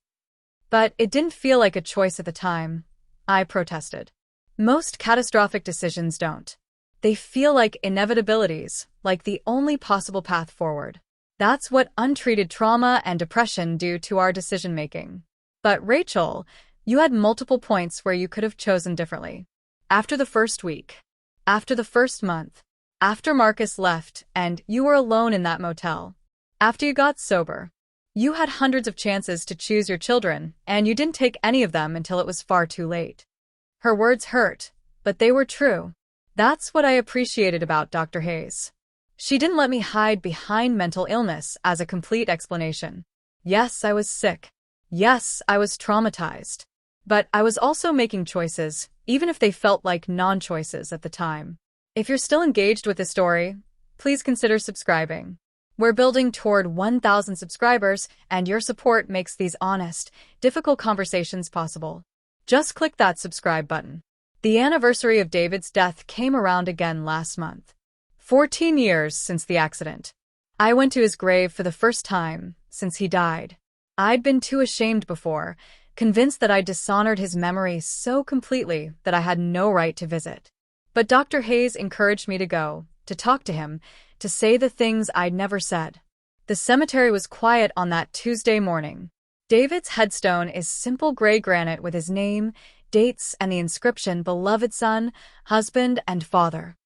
But it didn't feel like a choice at the time. I protested. Most catastrophic decisions don't. They feel like inevitabilities, like the only possible path forward. That's what untreated trauma and depression do to our decision-making. But Rachel, you had multiple points where you could have chosen differently. After the first week, after the first month, after Marcus left and you were alone in that motel, after you got sober, you had hundreds of chances to choose your children, and you didn't take any of them until it was far too late. Her words hurt, but they were true. That's what I appreciated about Dr. Hayes. She didn't let me hide behind mental illness as a complete explanation. Yes, I was sick. Yes, I was traumatized. But I was also making choices, even if they felt like non-choices at the time. If you're still engaged with this story, please consider subscribing. We're building toward 1,000 subscribers, and your support makes these honest, difficult conversations possible. Just click that subscribe button. The anniversary of David's death came around again last month. 14 years since the accident. I went to his grave for the first time since he died. I'd been too ashamed before, convinced that I'd dishonored his memory so completely that I had no right to visit. But Dr. Hayes encouraged me to go, to talk to him, to say the things I'd never said. The cemetery was quiet on that Tuesday morning. David's headstone is simple gray granite with his name, dates, and the inscription beloved son, husband, and father.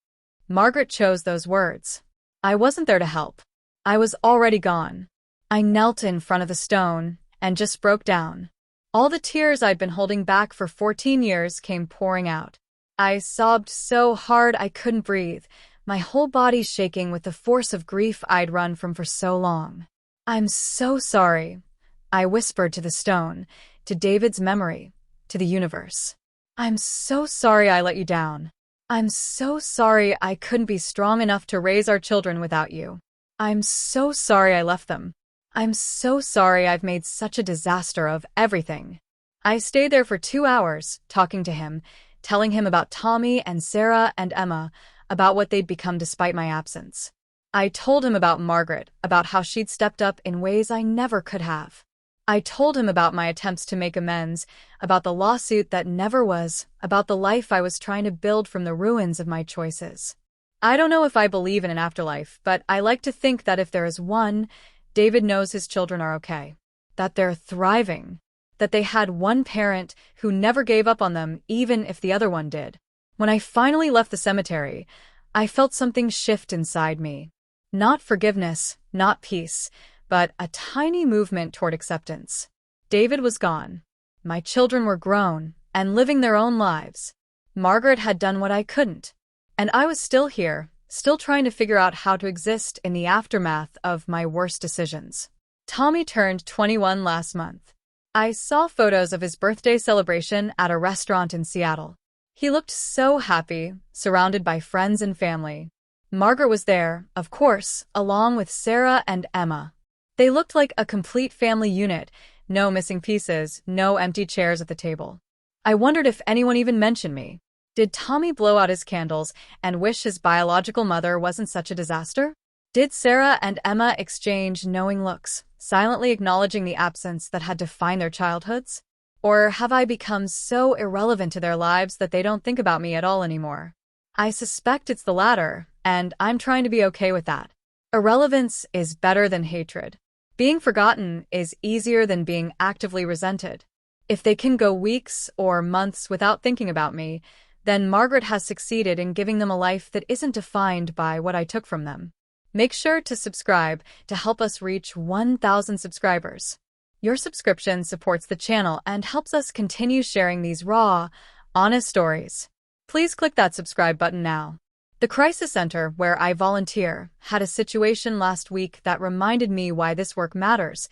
Margaret chose those words. I wasn't there to help. I was already gone. I knelt in front of the stone and just broke down. All the tears I'd been holding back for 14 years came pouring out. I sobbed so hard I couldn't breathe, my whole body shaking with the force of grief I'd run from for so long. I'm so sorry, I whispered to the stone, to David's memory, to the universe. I'm so sorry I let you down. I'm so sorry I couldn't be strong enough to raise our children without you. I'm so sorry I left them. I'm so sorry I've made such a disaster of everything. I stayed there for 2 hours, talking to him, telling him about Tommy and Sarah and Emma, about what they'd become despite my absence. I told him about Margaret, about how she'd stepped up in ways I never could have. I told him about my attempts to make amends, about the lawsuit that never was, about the life I was trying to build from the ruins of my choices. I don't know if I believe in an afterlife, but I like to think that if there is one, David knows his children are okay, that they're thriving, that they had one parent who never gave up on them even if the other one did. When I finally left the cemetery, I felt something shift inside me. Not forgiveness, not peace, but a tiny movement toward acceptance. David was gone. My children were grown and living their own lives. Margaret had done what I couldn't. And I was still here, still trying to figure out how to exist in the aftermath of my worst decisions. Tommy turned 21 last month. I saw photos of his birthday celebration at a restaurant in Seattle. He looked so happy, surrounded by friends and family. Margaret was there, of course, along with Sarah and Emma. They looked like a complete family unit, no missing pieces, no empty chairs at the table. I wondered if anyone even mentioned me. Did Tommy blow out his candles and wish his biological mother wasn't such a disaster? Did Sarah and Emma exchange knowing looks, silently acknowledging the absence that had defined their childhoods? Or have I become so irrelevant to their lives that they don't think about me at all anymore? I suspect it's the latter, and I'm trying to be okay with that. Irrelevance is better than hatred. Being forgotten is easier than being actively resented. If they can go weeks or months without thinking about me, then Margaret has succeeded in giving them a life that isn't defined by what I took from them. Make sure to subscribe to help us reach 1,000 subscribers. Your subscription supports the channel and helps us continue sharing these raw, honest stories. Please click that subscribe button now. The Crisis Center, where I volunteer, had a situation last week that reminded me why this work matters,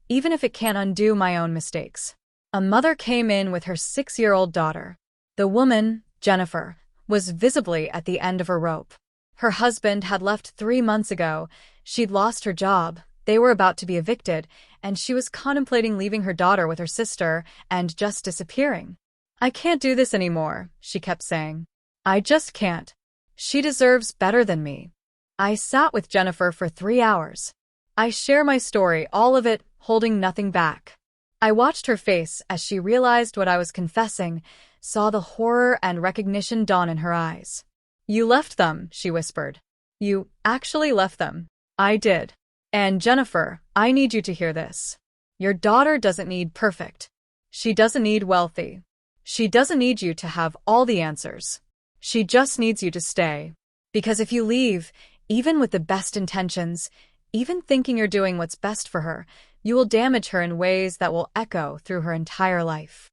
even if it can't undo my own mistakes. A mother came in with her 6-year-old daughter. The woman, Jennifer, was visibly at the end of her rope. Her husband had left 3 months ago. She'd lost her job, they were about to be evicted, and she was contemplating leaving her daughter with her sister and just disappearing. I can't do this anymore, she kept saying. I just can't. She deserves better than me. I sat with Jennifer for 3 hours. I share my story, all of it, holding nothing back. I watched her face as she realized what I was confessing, saw the horror and recognition dawn in her eyes. "You left them," she whispered. "You actually left them." I did. "And Jennifer, I need you to hear this. Your daughter doesn't need perfect. She doesn't need wealthy. She doesn't need you to have all the answers. She just needs you to stay. Because if you leave, even with the best intentions, even thinking you're doing what's best for her, you will damage her in ways that will echo through her entire life."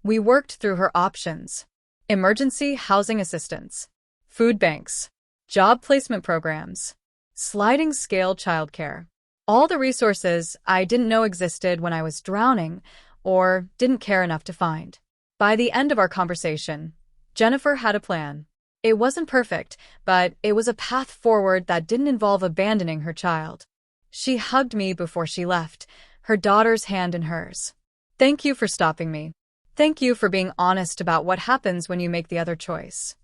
We worked through her options: emergency housing assistance, food banks, job placement programs, sliding scale childcare. All the resources I didn't know existed when I was drowning or didn't care enough to find. By the end of our conversation, Jennifer had a plan. It wasn't perfect, but it was a path forward that didn't involve abandoning her child. She hugged me before she left, her daughter's hand in hers. "Thank you for stopping me. Thank you for being honest about what happens when you make the other choice."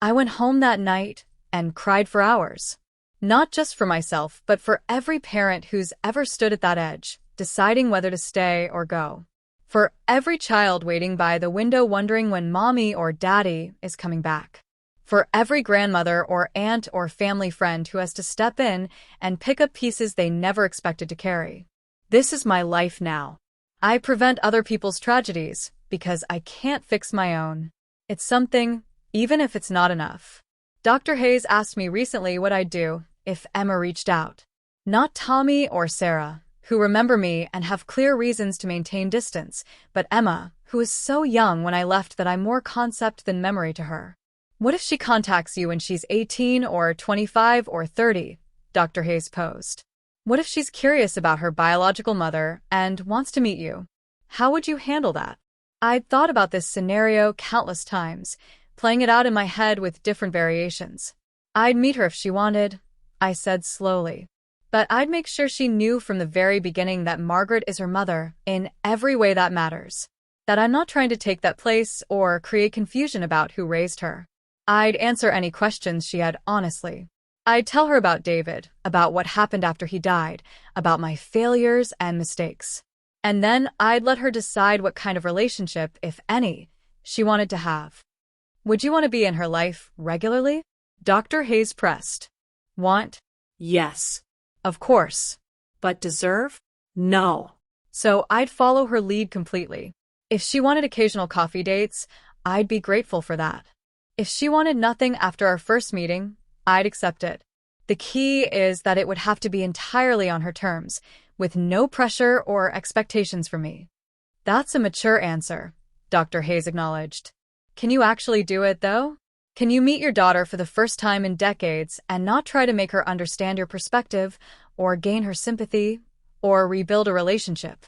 I went home that night and cried for hours. Not just for myself, but for every parent who's ever stood at that edge, deciding whether to stay or go. For every child waiting by the window wondering when mommy or daddy is coming back. For every grandmother or aunt or family friend who has to step in and pick up pieces they never expected to carry. This is my life now. I prevent other people's tragedies because I can't fix my own. It's something, even if it's not enough. Dr. Hayes asked me recently what I'd do if Emma reached out. Not Tommy or Sarah, who remember me and have clear reasons to maintain distance, but Emma, who is so young when I left that I'm more concept than memory to her. What if she contacts you when she's 18 or 25 or 30? Dr. Hayes posed. What if she's curious about her biological mother and wants to meet you? How would you handle that? I'd thought about this scenario countless times, playing it out in my head with different variations. I'd meet her if she wanted, I said slowly. But I'd make sure she knew from the very beginning that Margaret is her mother in every way that matters. That I'm not trying to take that place or create confusion about who raised her. I'd answer any questions she had honestly. I'd tell her about David, about what happened after he died, about my failures and mistakes. And then I'd let her decide what kind of relationship, if any, she wanted to have. Would you want to be in her life regularly? Dr. Hayes pressed. Want? Yes. Of course. But deserve? No. So I'd follow her lead completely. If she wanted occasional coffee dates, I'd be grateful for that. If she wanted nothing after our first meeting, I'd accept it. The key is that it would have to be entirely on her terms, with no pressure or expectations from me. That's a mature answer, Dr. Hayes acknowledged. Can you actually do it, though? Can you meet your daughter for the first time in decades and not try to make her understand your perspective, or gain her sympathy, or rebuild a relationship?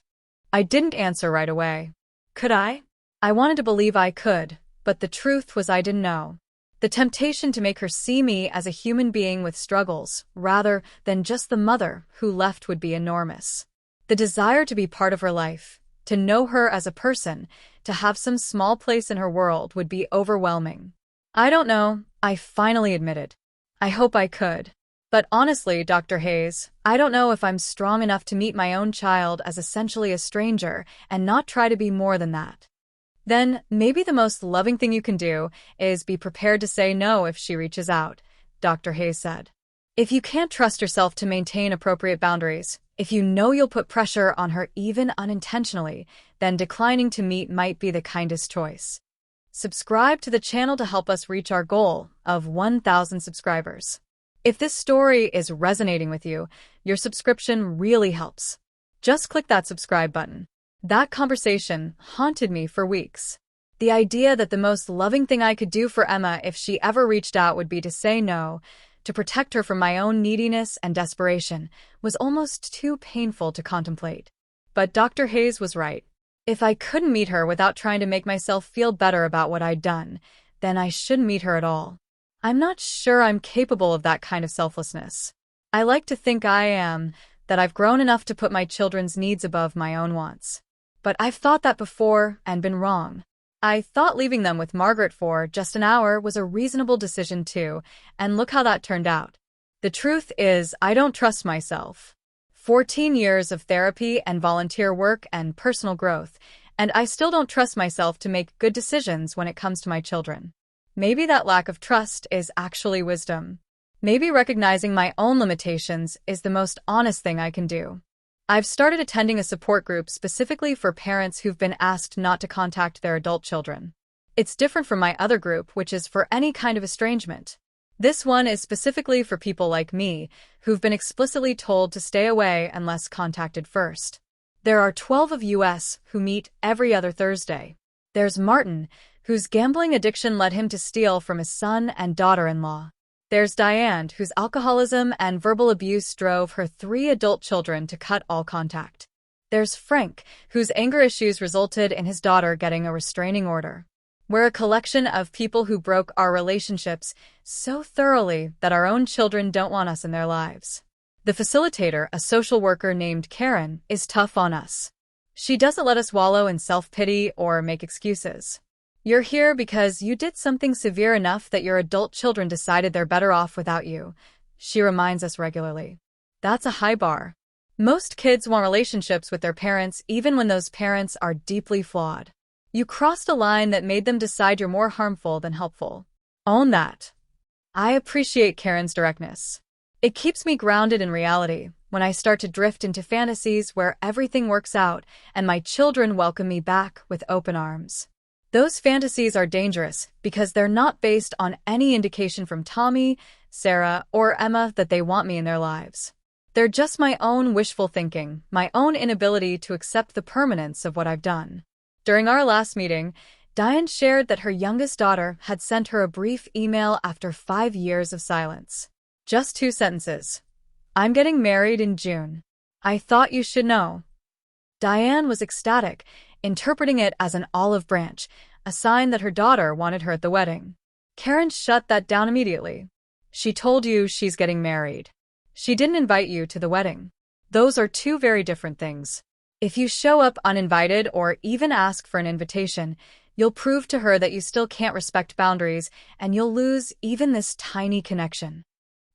I didn't answer right away. Could I? I wanted to believe I could, but the truth was I didn't know. The temptation to make her see me as a human being with struggles, rather than just the mother who left, would be enormous. The desire to be part of her life, to know her as a person, to have some small place in her world would be overwhelming. I don't know, I finally admitted. I hope I could. But honestly, Dr. Hayes, I don't know if I'm strong enough to meet my own child as essentially a stranger and not try to be more than that. Then maybe the most loving thing you can do is be prepared to say no if she reaches out, Dr. Hayes said. If you can't trust yourself to maintain appropriate boundaries, if you know you'll put pressure on her even unintentionally, then declining to meet might be the kindest choice. Subscribe to the channel to help us reach our goal of 1,000 subscribers. If this story is resonating with you, your subscription really helps. Just click that subscribe button. That conversation haunted me for weeks. The idea that the most loving thing I could do for Emma if she ever reached out would be to say no, to protect her from my own neediness and desperation, was almost too painful to contemplate. But Dr. Hayes was right. If I couldn't meet her without trying to make myself feel better about what I'd done, then I shouldn't meet her at all. I'm not sure I'm capable of that kind of selflessness. I like to think I am, that I've grown enough to put my children's needs above my own wants. But I've thought that before and been wrong. I thought leaving them with Margaret for just an hour was a reasonable decision too, and look how that turned out. The truth is, I don't trust myself. 14 years of therapy and volunteer work and personal growth, and I still don't trust myself to make good decisions when it comes to my children. Maybe that lack of trust is actually wisdom. Maybe recognizing my own limitations is the most honest thing I can do. I've started attending a support group specifically for parents who've been asked not to contact their adult children. It's different from my other group, which is for any kind of estrangement. This one is specifically for people like me, who've been explicitly told to stay away unless contacted first. There are 12 of us who meet every other Thursday. There's Martin, whose gambling addiction led him to steal from his son and daughter-in-law. There's Diane, whose alcoholism and verbal abuse drove her 3 adult children to cut all contact. There's Frank, whose anger issues resulted in his daughter getting a restraining order. We're a collection of people who broke our relationships so thoroughly that our own children don't want us in their lives. The facilitator, a social worker named Karen, is tough on us. She doesn't let us wallow in self-pity or make excuses. You're here because you did something severe enough that your adult children decided they're better off without you, she reminds us regularly. That's a high bar. Most kids want relationships with their parents even when those parents are deeply flawed. You crossed a line that made them decide you're more harmful than helpful. Own that. I appreciate Karen's directness. It keeps me grounded in reality when I start to drift into fantasies where everything works out and my children welcome me back with open arms. Those fantasies are dangerous because they're not based on any indication from Tommy, Sarah, or Emma that they want me in their lives. They're just my own wishful thinking, my own inability to accept the permanence of what I've done. During our last meeting, Diane shared that her youngest daughter had sent her a brief email after 5 years of silence. Just 2 sentences. I'm getting married in June. I thought you should know. Diane was ecstatic, interpreting it as an olive branch, a sign that her daughter wanted her at the wedding. Karen shut that down immediately. She told you she's getting married. She didn't invite you to the wedding. Those are 2 very different things. If you show up uninvited or even ask for an invitation, you'll prove to her that you still can't respect boundaries, and you'll lose even this tiny connection.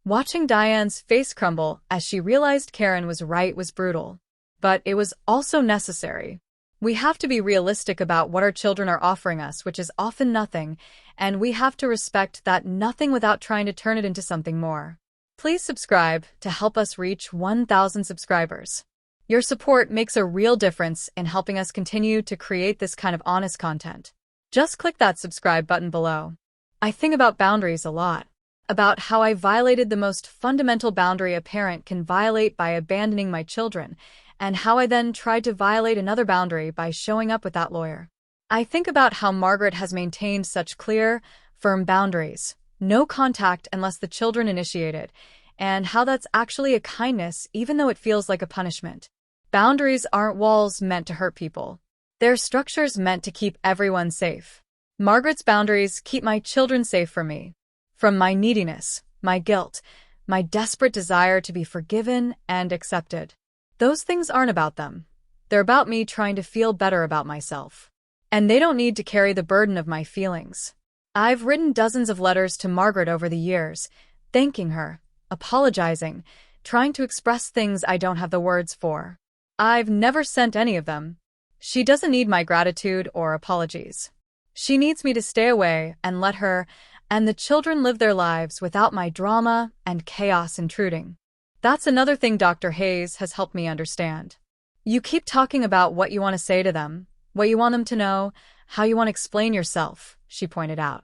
Watching Diane's face crumble as she realized Karen was right was brutal. But it was also necessary. We have to be realistic about what our children are offering us, which is often nothing, and we have to respect that nothing without trying to turn it into something more. Please subscribe to help us reach 1,000 subscribers. Your support makes a real difference in helping us continue to create this kind of honest content. Just click that subscribe button below. I think about boundaries a lot. About how I violated the most fundamental boundary a parent can violate by abandoning my children, and how I then tried to violate another boundary by showing up with that lawyer. I think about how Margaret has maintained such clear, firm boundaries, no contact unless the children initiate it, and how that's actually a kindness even though it feels like a punishment. Boundaries aren't walls meant to hurt people. They're structures meant to keep everyone safe. Margaret's boundaries keep my children safe from me. From my neediness, my guilt, my desperate desire to be forgiven and accepted. Those things aren't about them. They're about me trying to feel better about myself. And they don't need to carry the burden of my feelings. I've written dozens of letters to Margaret over the years, thanking her, apologizing, trying to express things I don't have the words for. I've never sent any of them. She doesn't need my gratitude or apologies. She needs me to stay away and let her and the children live their lives without my drama and chaos intruding. That's another thing Dr. Hayes has helped me understand. You keep talking about what you want to say to them, what you want them to know, how you want to explain yourself, she pointed out.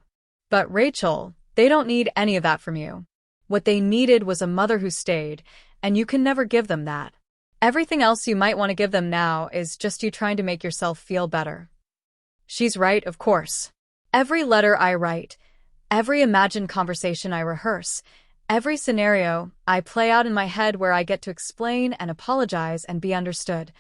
But Rachel, they don't need any of that from you. What they needed was a mother who stayed, and you can never give them that. Everything else you might want to give them now is just you trying to make yourself feel better. She's right, of course. Every letter I write, every imagined conversation I rehearse, every scenario I play out in my head where I get to explain and apologize and be understood,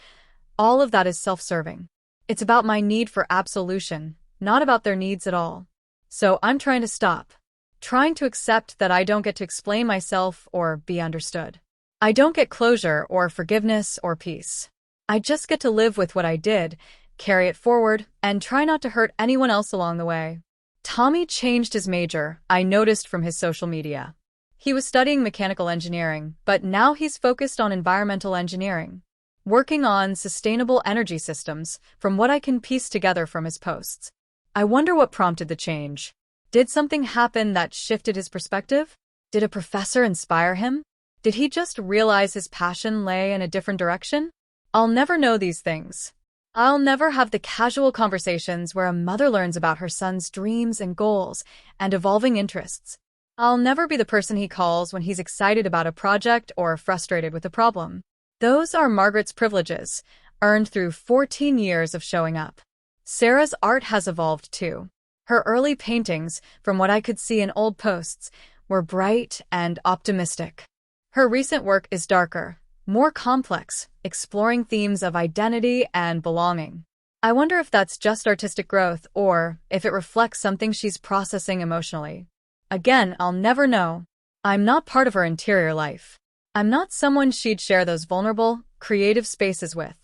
all of that is self-serving. It's about my need for absolution, not about their needs at all. So I'm trying to stop. Trying to accept that I don't get to explain myself or be understood. I don't get closure or forgiveness or peace. I just get to live with what I did, carry it forward, and try not to hurt anyone else along the way. Tommy changed his major, I noticed from his social media. He was studying mechanical engineering, but now he's focused on environmental engineering, working on sustainable energy systems, from what I can piece together from his posts. I wonder what prompted the change. Did something happen that shifted his perspective? Did a professor inspire him? Did he just realize his passion lay in a different direction? I'll never know these things. I'll never have the casual conversations where a mother learns about her son's dreams and goals and evolving interests. I'll never be the person he calls when he's excited about a project or frustrated with a problem. Those are Margaret's privileges, earned through 14 years of showing up. Sarah's art has evolved too. Her early paintings, from what I could see in old posts, were bright and optimistic. Her recent work is darker, more complex, exploring themes of identity and belonging. I wonder if that's just artistic growth or if it reflects something she's processing emotionally. Again, I'll never know. I'm not part of her interior life. I'm not someone she'd share those vulnerable, creative spaces with.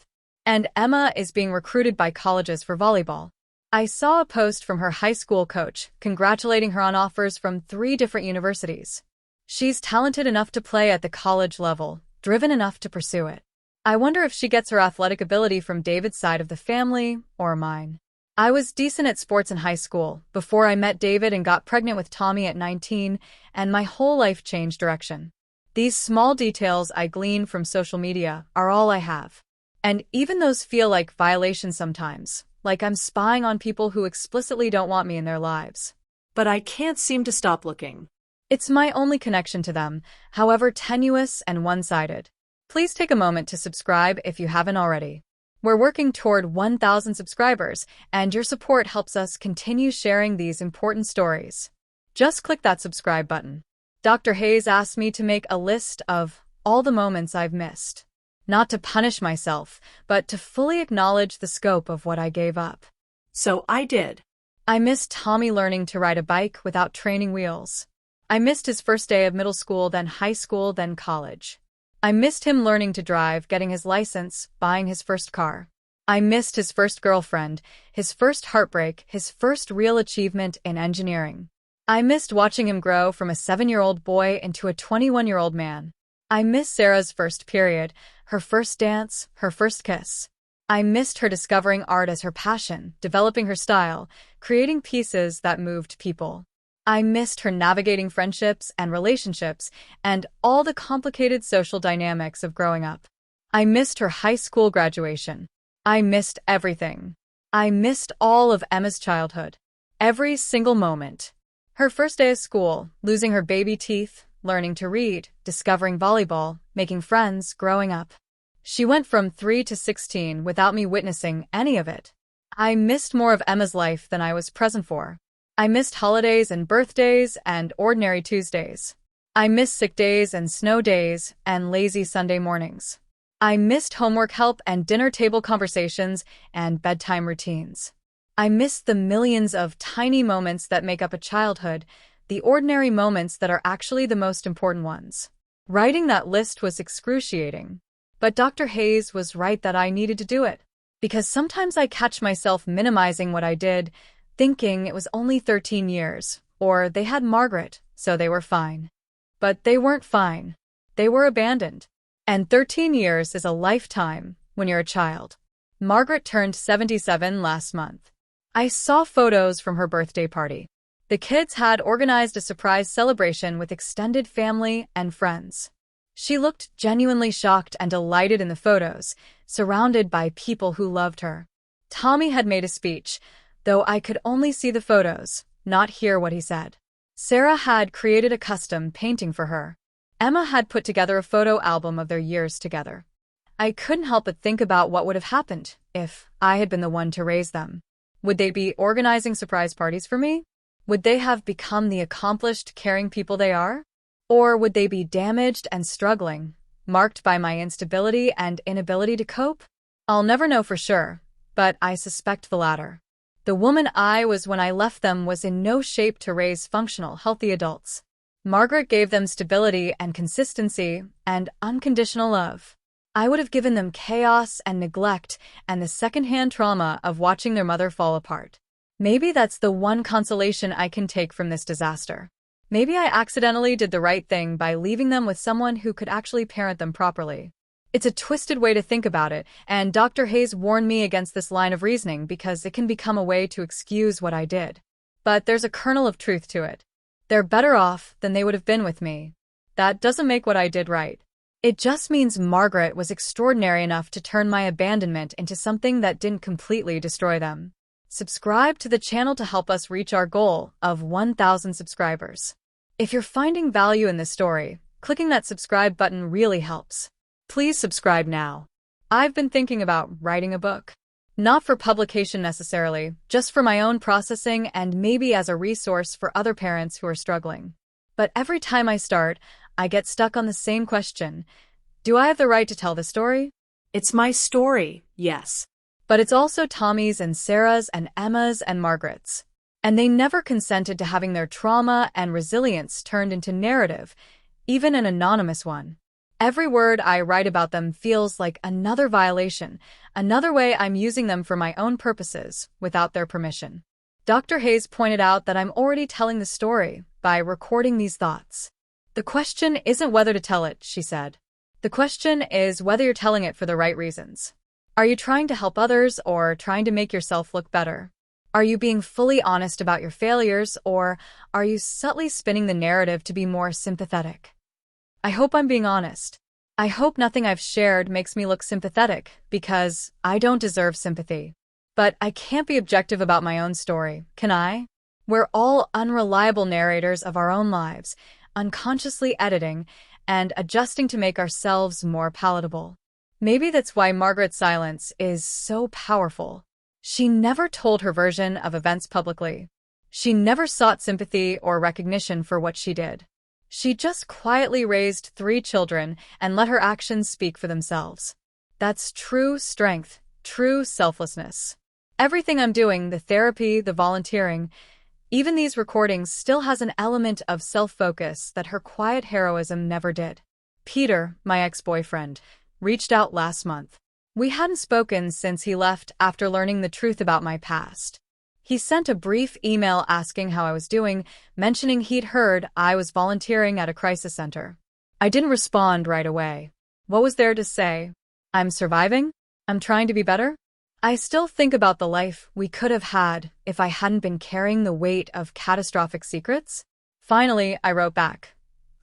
And Emma is being recruited by colleges for volleyball. I saw a post from her high school coach congratulating her on offers from 3 different universities. She's talented enough to play at the college level, driven enough to pursue it. I wonder if she gets her athletic ability from David's side of the family or mine. I was decent at sports in high school before I met David and got pregnant with Tommy at 19, and my whole life changed direction. These small details I glean from social media are all I have. And even those feel like violations sometimes, like I'm spying on people who explicitly don't want me in their lives. But I can't seem to stop looking. It's my only connection to them, however tenuous and one-sided. Please take a moment to subscribe if you haven't already. We're working toward 1,000 subscribers, and your support helps us continue sharing these important stories. Just click that subscribe button. Dr. Hayes asked me to make a list of all the moments I've missed. Not to punish myself, but to fully acknowledge the scope of what I gave up. So I did. I missed Tommy learning to ride a bike without training wheels. I missed his first day of middle school, then high school, then college. I missed him learning to drive, getting his license, buying his first car. I missed his first girlfriend, his first heartbreak, his first real achievement in engineering. I missed watching him grow from a 7-year-old boy into a 21-year-old man. I missed Sarah's first period, her first dance, her first kiss. I missed her discovering art as her passion, developing her style, creating pieces that moved people. I missed her navigating friendships and relationships and all the complicated social dynamics of growing up. I missed her high school graduation. I missed everything. I missed all of Emma's childhood. Every single moment. Her first day of school, losing her baby teeth, learning to read, discovering volleyball, making friends, growing up. She went from 3 to 16 without me witnessing any of it. I missed more of Emma's life than I was present for. I missed holidays and birthdays and ordinary Tuesdays. I missed sick days and snow days and lazy Sunday mornings. I missed homework help and dinner table conversations and bedtime routines. I missed the millions of tiny moments that make up a childhood, the ordinary moments that are actually the most important ones. Writing that list was excruciating. But Dr. Hayes was right that I needed to do it. Because sometimes I catch myself minimizing what I did, thinking it was only 13 years, or they had Margaret, so they were fine. But they weren't fine. They were abandoned. And 13 years is a lifetime when you're a child. Margaret turned 77 last month. I saw photos from her birthday party. The kids had organized a surprise celebration with extended family and friends. She looked genuinely shocked and delighted in the photos, surrounded by people who loved her. Tommy had made a speech, though I could only see the photos, not hear what he said. Sarah had created a custom painting for her. Emma had put together a photo album of their years together. I couldn't help but think about what would have happened if I had been the one to raise them. Would they be organizing surprise parties for me? Would they have become the accomplished, caring people they are? Or would they be damaged and struggling, marked by my instability and inability to cope? I'll never know for sure, but I suspect the latter. The woman I was when I left them was in no shape to raise functional, healthy adults. Margaret gave them stability and consistency and unconditional love. I would have given them chaos and neglect and the secondhand trauma of watching their mother fall apart. Maybe that's the one consolation I can take from this disaster. Maybe I accidentally did the right thing by leaving them with someone who could actually parent them properly. It's a twisted way to think about it, and Dr. Hayes warned me against this line of reasoning because it can become a way to excuse what I did. But there's a kernel of truth to it. They're better off than they would have been with me. That doesn't make what I did right. It just means Margaret was extraordinary enough to turn my abandonment into something that didn't completely destroy them. Subscribe to the channel to help us reach our goal of 1,000 subscribers. If you're finding value in this story, clicking that subscribe button really helps. Please subscribe now. I've been thinking about writing a book. Not for publication necessarily, just for my own processing and maybe as a resource for other parents who are struggling. But every time I start, I get stuck on the same question. Do I have the right to tell the story? It's my story, yes. But it's also Tommy's and Sarah's and Emma's and Margaret's. And they never consented to having their trauma and resilience turned into narrative, even an anonymous one. Every word I write about them feels like another violation, another way I'm using them for my own purposes, without their permission. Dr. Hayes pointed out that I'm already telling the story by recording these thoughts. The question isn't whether to tell it, she said. The question is whether you're telling it for the right reasons. Are you trying to help others or trying to make yourself look better? Are you being fully honest about your failures, or are you subtly spinning the narrative to be more sympathetic? I hope I'm being honest. I hope nothing I've shared makes me look sympathetic, because I don't deserve sympathy. But I can't be objective about my own story, can I? We're all unreliable narrators of our own lives, unconsciously editing and adjusting to make ourselves more palatable. Maybe that's why Margaret's silence is so powerful. She never told her version of events publicly. She never sought sympathy or recognition for what she did. She just quietly raised 3 children and let her actions speak for themselves. That's true strength, true selflessness. Everything I'm doing, the therapy, the volunteering, even these recordings still has an element of self-focus that her quiet heroism never did. Peter, my ex-boyfriend, reached out last month. We hadn't spoken since he left after learning the truth about my past. He sent a brief email asking how I was doing, mentioning he'd heard I was volunteering at a crisis center. I didn't respond right away. What was there to say? I'm surviving? I'm trying to be better? I still think about the life we could have had if I hadn't been carrying the weight of catastrophic secrets. Finally, I wrote back.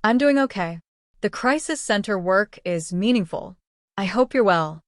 I'm doing okay. The crisis center work is meaningful. I hope you're well.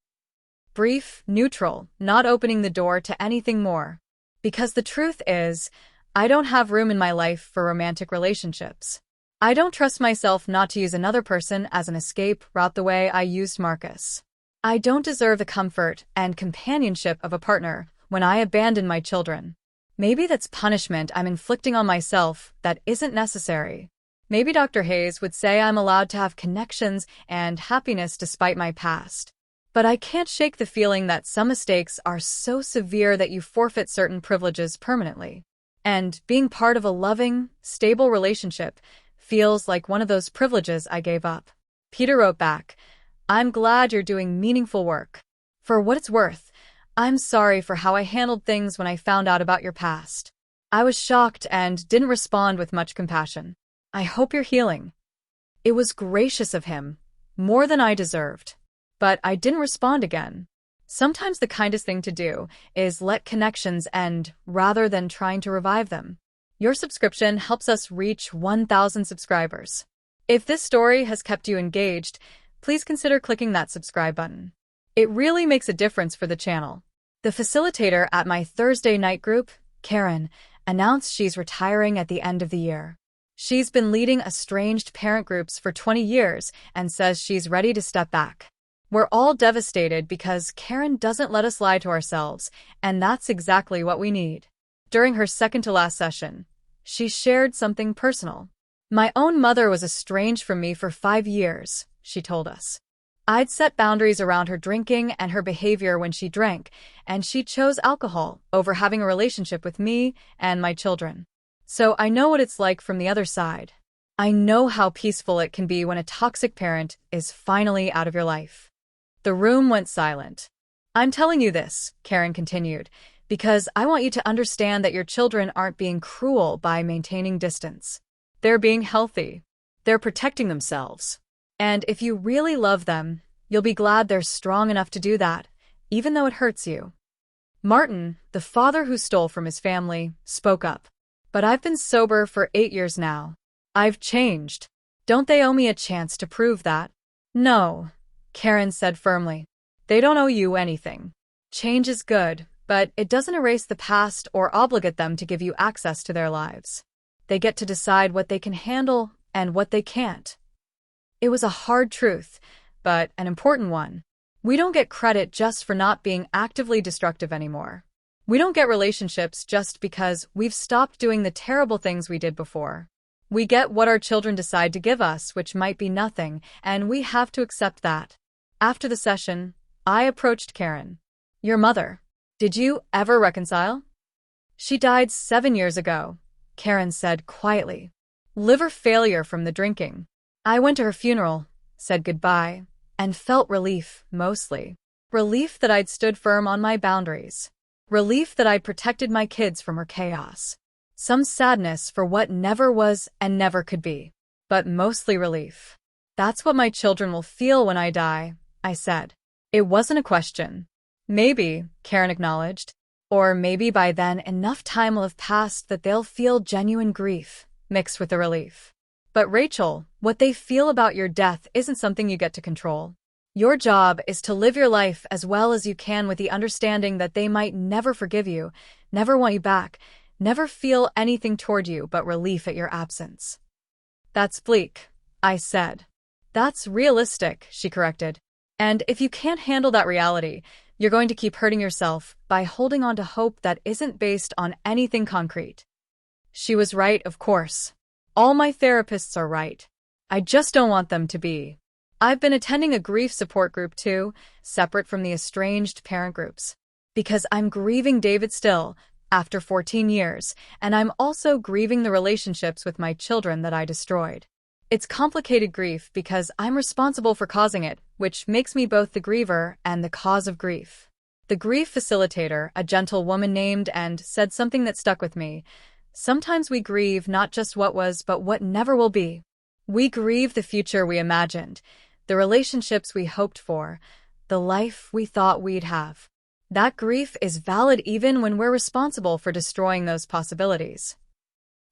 Brief, neutral, not opening the door to anything more. Because the truth is, I don't have room in my life for romantic relationships. I don't trust myself not to use another person as an escape route the way I used Marcus. I don't deserve the comfort and companionship of a partner when I abandon my children. Maybe that's punishment I'm inflicting on myself that isn't necessary. Maybe Dr. Hayes would say I'm allowed to have connections and happiness despite my past. But I can't shake the feeling that some mistakes are so severe that you forfeit certain privileges permanently. And being part of a loving, stable relationship feels like one of those privileges I gave up. Peter wrote back, I'm glad you're doing meaningful work. For what it's worth, I'm sorry for how I handled things when I found out about your past. I was shocked and didn't respond with much compassion. I hope you're healing. It was gracious of him, more than I deserved. But I didn't respond again. Sometimes the kindest thing to do is let connections end rather than trying to revive them. Your subscription helps us reach 1,000 subscribers. If this story has kept you engaged, please consider clicking that subscribe button. It really makes a difference for the channel. The facilitator at my Thursday night group, Karen, announced she's retiring at the end of the year. She's been leading estranged parent groups for 20 years and says she's ready to step back. We're all devastated because Karen doesn't let us lie to ourselves, and that's exactly what we need. During her second-to-last session, she shared something personal. My own mother was estranged from me for 5 years, she told us. I'd set boundaries around her drinking and her behavior when she drank, and she chose alcohol over having a relationship with me and my children. So I know what it's like from the other side. I know how peaceful it can be when a toxic parent is finally out of your life. The room went silent. I'm telling you this, Karen continued, because I want you to understand that your children aren't being cruel by maintaining distance. They're being healthy. They're protecting themselves. And if you really love them, you'll be glad they're strong enough to do that, even though it hurts you. Martin, the father who stole from his family, spoke up. But I've been sober for 8 years now. I've changed. Don't they owe me a chance to prove that? No, Karen said firmly. They don't owe you anything. Change is good, but it doesn't erase the past or obligate them to give you access to their lives. They get to decide what they can handle and what they can't. It was a hard truth, but an important one. We don't get credit just for not being actively destructive anymore. We don't get relationships just because we've stopped doing the terrible things we did before. We get what our children decide to give us, which might be nothing, and we have to accept that. After the session, I approached Karen. Your mother. Did you ever reconcile? She died 7 years ago, Karen said quietly. Liver failure from the drinking. I went to her funeral, said goodbye, and felt relief, mostly. Relief that I'd stood firm on my boundaries. Relief that I'd protected my kids from her chaos. Some sadness for what never was and never could be. But mostly relief. That's what my children will feel when I die, I said. It wasn't a question. Maybe, Karen acknowledged. Or maybe by then enough time will have passed that they'll feel genuine grief, mixed with the relief. But Rachel, what they feel about your death isn't something you get to control. Your job is to live your life as well as you can with the understanding that they might never forgive you, never want you back, never feel anything toward you but relief at your absence. That's bleak, I said. That's realistic, she corrected. And if you can't handle that reality, you're going to keep hurting yourself by holding on to hope that isn't based on anything concrete. She was right, of course. All my therapists are right. I just don't want them to be. I've been attending a grief support group too, separate from the estranged parent groups. Because I'm grieving David still, after 14 years, and I'm also grieving the relationships with my children that I destroyed. It's complicated grief because I'm responsible for causing it, which makes me both the griever and the cause of grief. The grief facilitator, a gentle woman named and said something that stuck with me. Sometimes we grieve not just what was, but what never will be. We grieve the future we imagined, the relationships we hoped for, the life we thought we'd have. That grief is valid even when we're responsible for destroying those possibilities.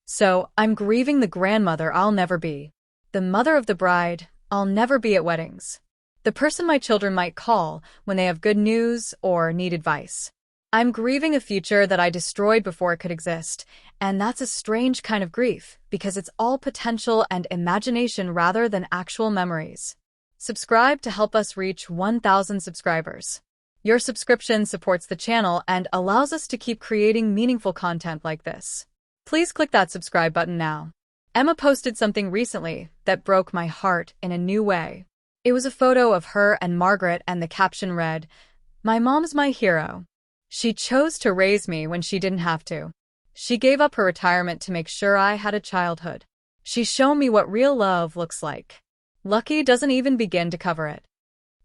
So, I'm grieving the grandmother I'll never be. The mother of the bride I'll never be at weddings. The person my children might call when they have good news or need advice. I'm grieving a future that I destroyed before it could exist, and that's a strange kind of grief because it's all potential and imagination rather than actual memories. Subscribe to help us reach 1,000 subscribers. Your subscription supports the channel and allows us to keep creating meaningful content like this. Please click that subscribe button now. Emma posted something recently that broke my heart in a new way. It was a photo of her and Margaret and the caption read, "My mom's my hero. She chose to raise me when she didn't have to. She gave up her retirement to make sure I had a childhood. She's shown me what real love looks like." Lucky doesn't even begin to cover it.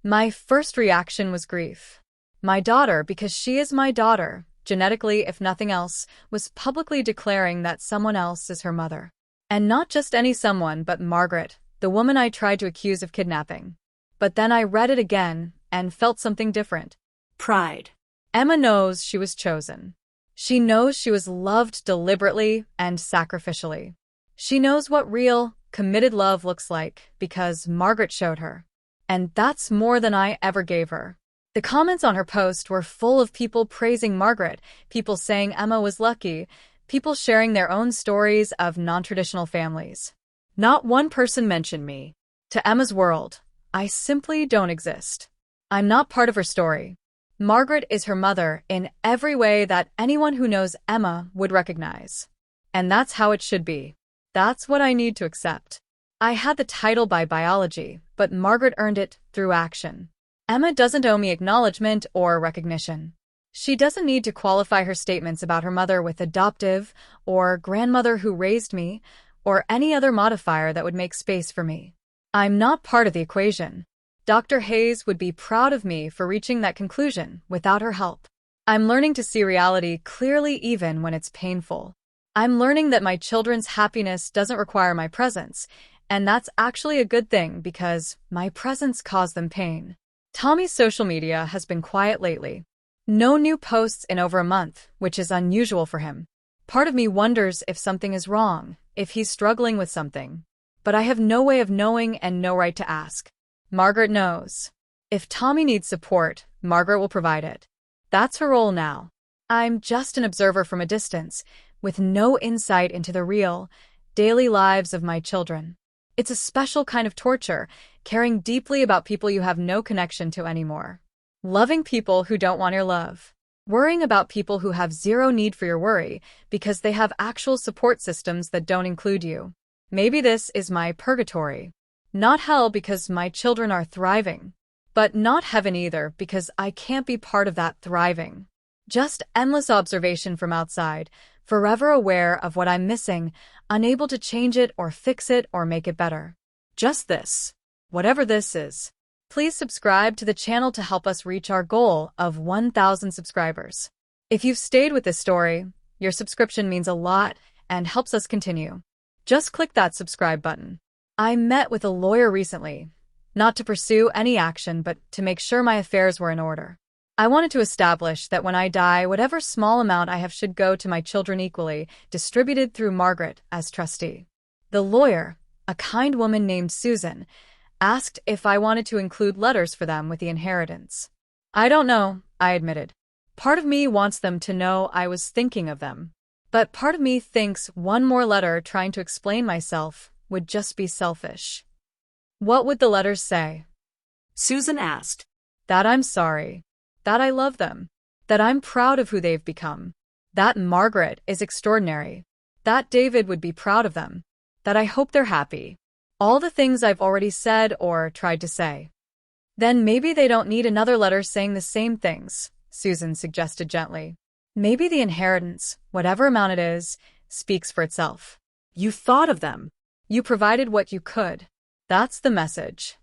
My first reaction was grief. My daughter, because she is my daughter, genetically if nothing else, was publicly declaring that someone else is her mother. And not just any someone, but Margaret, the woman I tried to accuse of kidnapping. But then I read it again and felt something different. Pride. Emma knows she was chosen. She knows she was loved deliberately and sacrificially. She knows what real, committed love looks like because Margaret showed her. And that's more than I ever gave her. The comments on her post were full of people praising Margaret, people saying Emma was lucky, people sharing their own stories of non-traditional families. Not one person mentioned me. To Emma's world, I simply don't exist. I'm not part of her story. Margaret is her mother in every way that anyone who knows Emma would recognize. And that's how it should be. That's what I need to accept. I had the title by biology, but Margaret earned it through action. Emma doesn't owe me acknowledgement or recognition. She doesn't need to qualify her statements about her mother with adoptive or grandmother who raised me or any other modifier that would make space for me. I'm not part of the equation. Dr. Hayes would be proud of me for reaching that conclusion without her help. I'm learning to see reality clearly even when it's painful. I'm learning that my children's happiness doesn't require my presence, and that's actually a good thing because my presence caused them pain. Tommy's social media has been quiet lately. No new posts in over a month, which is unusual for him. Part of me wonders if something is wrong, if he's struggling with something. But I have no way of knowing and no right to ask. Margaret knows. If Tommy needs support, Margaret will provide it. That's her role now. I'm just an observer from a distance, with no insight into the real, daily lives of my children. It's a special kind of torture, caring deeply about people you have no connection to anymore. Loving people who don't want your love. Worrying about people who have zero need for your worry because they have actual support systems that don't include you. Maybe this is my purgatory. Not hell because my children are thriving. But not heaven either because I can't be part of that thriving. Just endless observation from outside, forever aware of what I'm missing, unable to change it or fix it or make it better. Just this. Whatever this is. Please subscribe to the channel to help us reach our goal of 1,000 subscribers. If you've stayed with this story, your subscription means a lot and helps us continue. Just click that subscribe button. I met with a lawyer recently, not to pursue any action but to make sure my affairs were in order. I wanted to establish that when I die, whatever small amount I have should go to my children equally, distributed through Margaret as trustee. The lawyer, a kind woman named Susan, asked if I wanted to include letters for them with the inheritance. I don't know, I admitted. Part of me wants them to know I was thinking of them. But part of me thinks one more letter trying to explain myself would just be selfish. What would the letters say? Susan asked. That I'm sorry. That I love them. That I'm proud of who they've become. That Margaret is extraordinary. That David would be proud of them. That I hope they're happy. All the things I've already said or tried to say. Then maybe they don't need another letter saying the same things, Susan suggested gently. Maybe the inheritance, whatever amount it is, speaks for itself. You thought of them. You provided what you could. That's the message.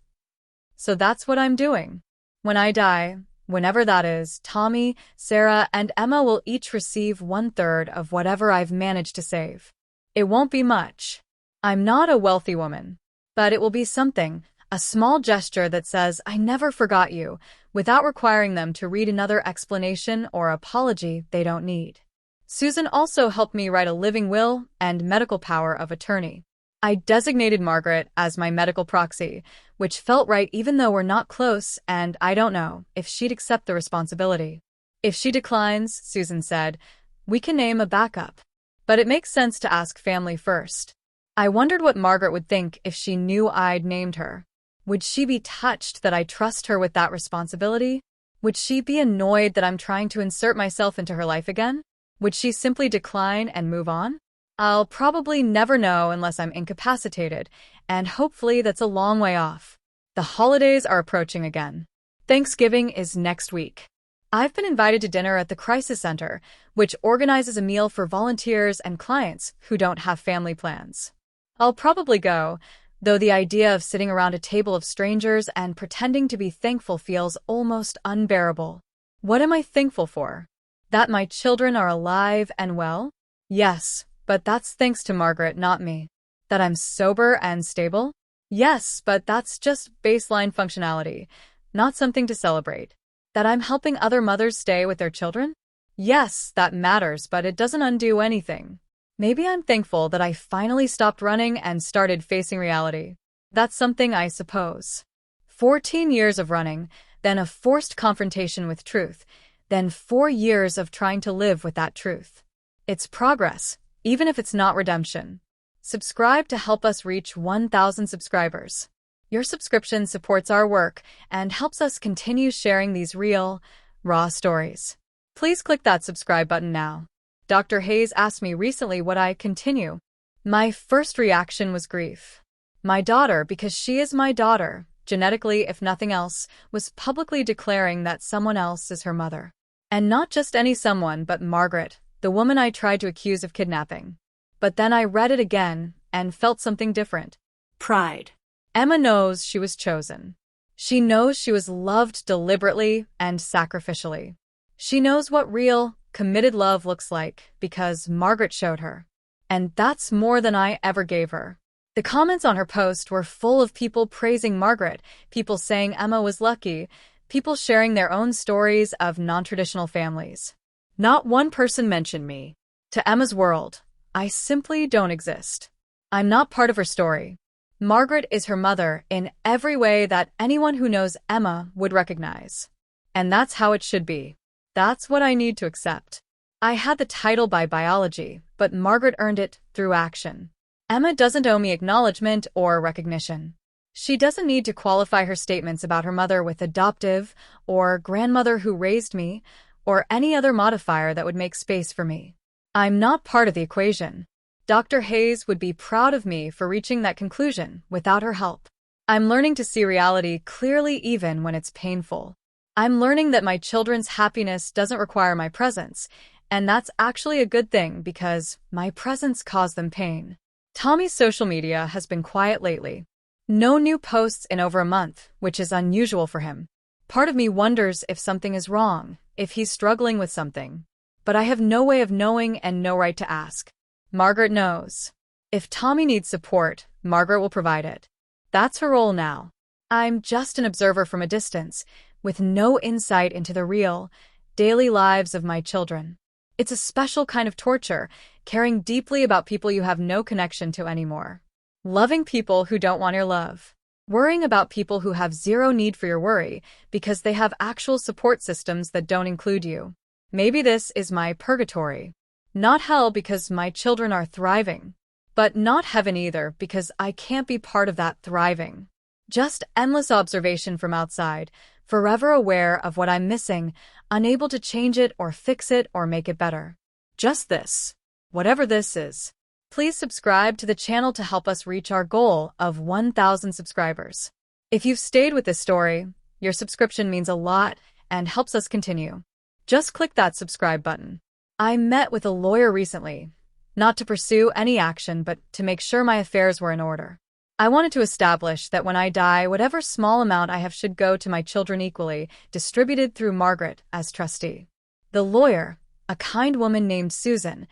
So that's what I'm doing. When I die, whenever that is, Tommy, Sarah, and Emma will each receive 1/3 of whatever I've managed to save. It won't be much. I'm not a wealthy woman. But it will be something, a small gesture that says, I never forgot you, without requiring them to read another explanation or apology they don't need. Susan also helped me write a living will and medical power of attorney. I designated Margaret as my medical proxy, which felt right even though we're not close, and I don't know if she'd accept the responsibility. If she declines, Susan said, we can name a backup. But it makes sense to ask family first. I wondered what Margaret would think if she knew I'd named her. Would she be touched that I trust her with that responsibility? Would she be annoyed that I'm trying to insert myself into her life again? Would she simply decline and move on? I'll probably never know unless I'm incapacitated, and hopefully that's a long way off. The holidays are approaching again. Thanksgiving is next week. I've been invited to dinner at the Crisis Center, which organizes a meal for volunteers and clients who don't have family plans. I'll probably go, though the idea of sitting around a table of strangers and pretending to be thankful feels almost unbearable. What am I thankful for? That my children are alive and well? Yes, but that's thanks to Margaret, not me. That I'm sober and stable? Yes, but that's just baseline functionality, not something to celebrate. That I'm helping other mothers stay with their children? Yes, that matters, but it doesn't undo anything. Maybe I'm thankful that I finally stopped running and started facing reality. That's something, I suppose. 14 years of running, then a forced confrontation with truth, then 4 years of trying to live with that truth. It's progress, even if it's not redemption. Subscribe to help us reach 1,000 subscribers. Your subscription supports our work and helps us continue sharing these real, raw stories. Please click that subscribe button now. Dr. Hayes asked me recently would I continue. My first reaction was grief. My daughter, because she is my daughter, genetically if nothing else, was publicly declaring that someone else is her mother. And not just any someone, but Margaret, the woman I tried to accuse of kidnapping. But then I read it again and felt something different. Pride. Emma knows she was chosen. She knows she was loved deliberately and sacrificially. She knows what real, committed love looks like because Margaret showed her. And that's more than I ever gave her. The comments on her post were full of people praising Margaret, people saying Emma was lucky, people sharing their own stories of non-traditional families. Not one person mentioned me. To Emma's world, I simply don't exist. I'm not part of her story. Margaret is her mother in every way that anyone who knows Emma would recognize. And that's how it should be. That's what I need to accept. I had the title by biology, but Margaret earned it through action. Emma doesn't owe me acknowledgement or recognition. She doesn't need to qualify her statements about her mother with adoptive or grandmother who raised me or any other modifier that would make space for me. I'm not part of the equation. Dr. Hayes would be proud of me for reaching that conclusion without her help. I'm learning to see reality clearly even when it's painful. I'm learning that my children's happiness doesn't require my presence, and that's actually a good thing because my presence caused them pain. Tommy's social media has been quiet lately. No new posts in over a month, which is unusual for him. Part of me wonders if something is wrong, if he's struggling with something. But I have no way of knowing and no right to ask. Margaret knows. If Tommy needs support, Margaret will provide it. That's her role now. I'm just an observer from a distance, with no insight into the real, daily lives of my children. It's a special kind of torture, caring deeply about people you have no connection to anymore. Loving people who don't want your love. Worrying about people who have zero need for your worry because they have actual support systems that don't include you. Maybe this is my purgatory. Not hell because my children are thriving. But not heaven either because I can't be part of that thriving. Just endless observation from outside, forever aware of what I'm missing, unable to change it or fix it or make it better. Just this. Whatever this is. Please subscribe to the channel to help us reach our goal of 1,000 subscribers. If you've stayed with this story, your subscription means a lot and helps us continue. Just click that subscribe button. I met with a lawyer recently, not to pursue any action but to make sure my affairs were in order. I wanted to establish that when I die, whatever small amount I have should go to my children equally, distributed through Margaret as trustee. The lawyer, a kind woman named Susan,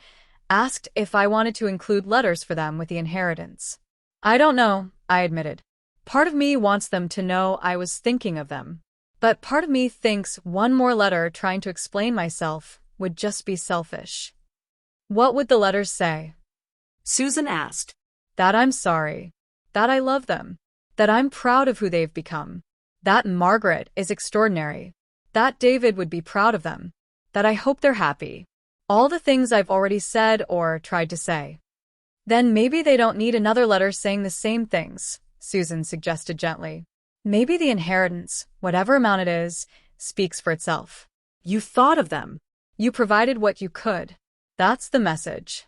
asked if I wanted to include letters for them with the inheritance. I don't know, I admitted. Part of me wants them to know I was thinking of them. But part of me thinks one more letter trying to explain myself would just be selfish. What would the letters say? Susan asked. That I'm sorry. That I love them. That I'm proud of who they've become. That Margaret is extraordinary. That David would be proud of them. That I hope they're happy. All the things I've already said or tried to say. Then maybe they don't need another letter saying the same things, Susan suggested gently. Maybe the inheritance, whatever amount it is, speaks for itself. You thought of them. You provided what you could. That's the message.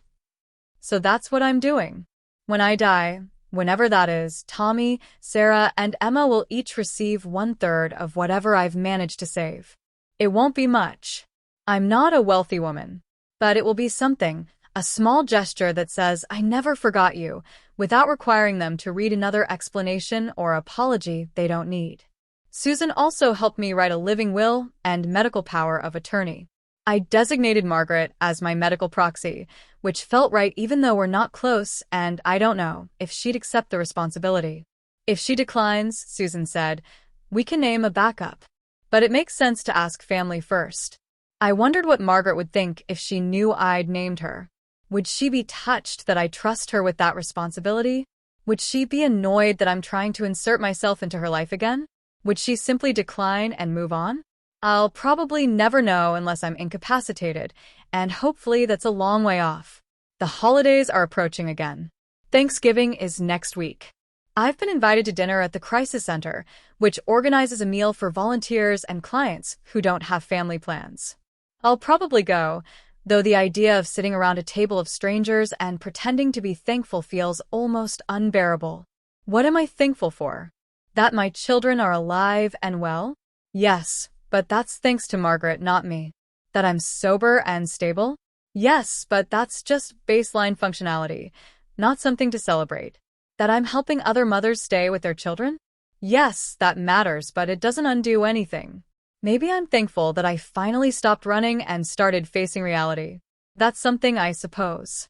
So that's what I'm doing. When I die, whenever that is, Tommy, Sarah, and Emma will each receive 1/3 of whatever I've managed to save. It won't be much. I'm not a wealthy woman. But it will be something, a small gesture that says, I never forgot you, without requiring them to read another explanation or apology they don't need. Susan also helped me write a living will and medical power of attorney. I designated Margaret as my medical proxy, which felt right even though we're not close and I don't know if she'd accept the responsibility. If she declines, Susan said, we can name a backup. But it makes sense to ask family first. I wondered what Margaret would think if she knew I'd named her. Would she be touched that I trust her with that responsibility? Would she be annoyed that I'm trying to insert myself into her life again? Would she simply decline and move on? I'll probably never know unless I'm incapacitated, and hopefully that's a long way off. The holidays are approaching again. Thanksgiving is next week. I've been invited to dinner at the Crisis Center, which organizes a meal for volunteers and clients who don't have family plans. I'll probably go, though the idea of sitting around a table of strangers and pretending to be thankful feels almost unbearable. What am I thankful for? That my children are alive and well? Yes, but that's thanks to Margaret, not me. That I'm sober and stable? Yes, but that's just baseline functionality, not something to celebrate. That I'm helping other mothers stay with their children? Yes, that matters, but it doesn't undo anything. Maybe I'm thankful that I finally stopped running and started facing reality. That's something, I suppose.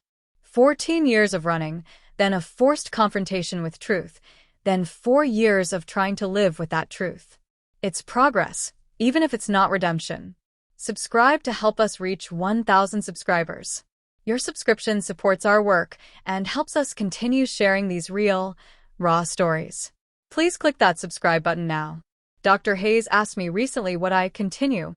14 years of running, then a forced confrontation with truth, then 4 years of trying to live with that truth. It's progress, even if it's not redemption. Subscribe to help us reach 1,000 subscribers. Your subscription supports our work and helps us continue sharing these real, raw stories. Please click that subscribe button now. Dr. Hayes asked me recently would I continue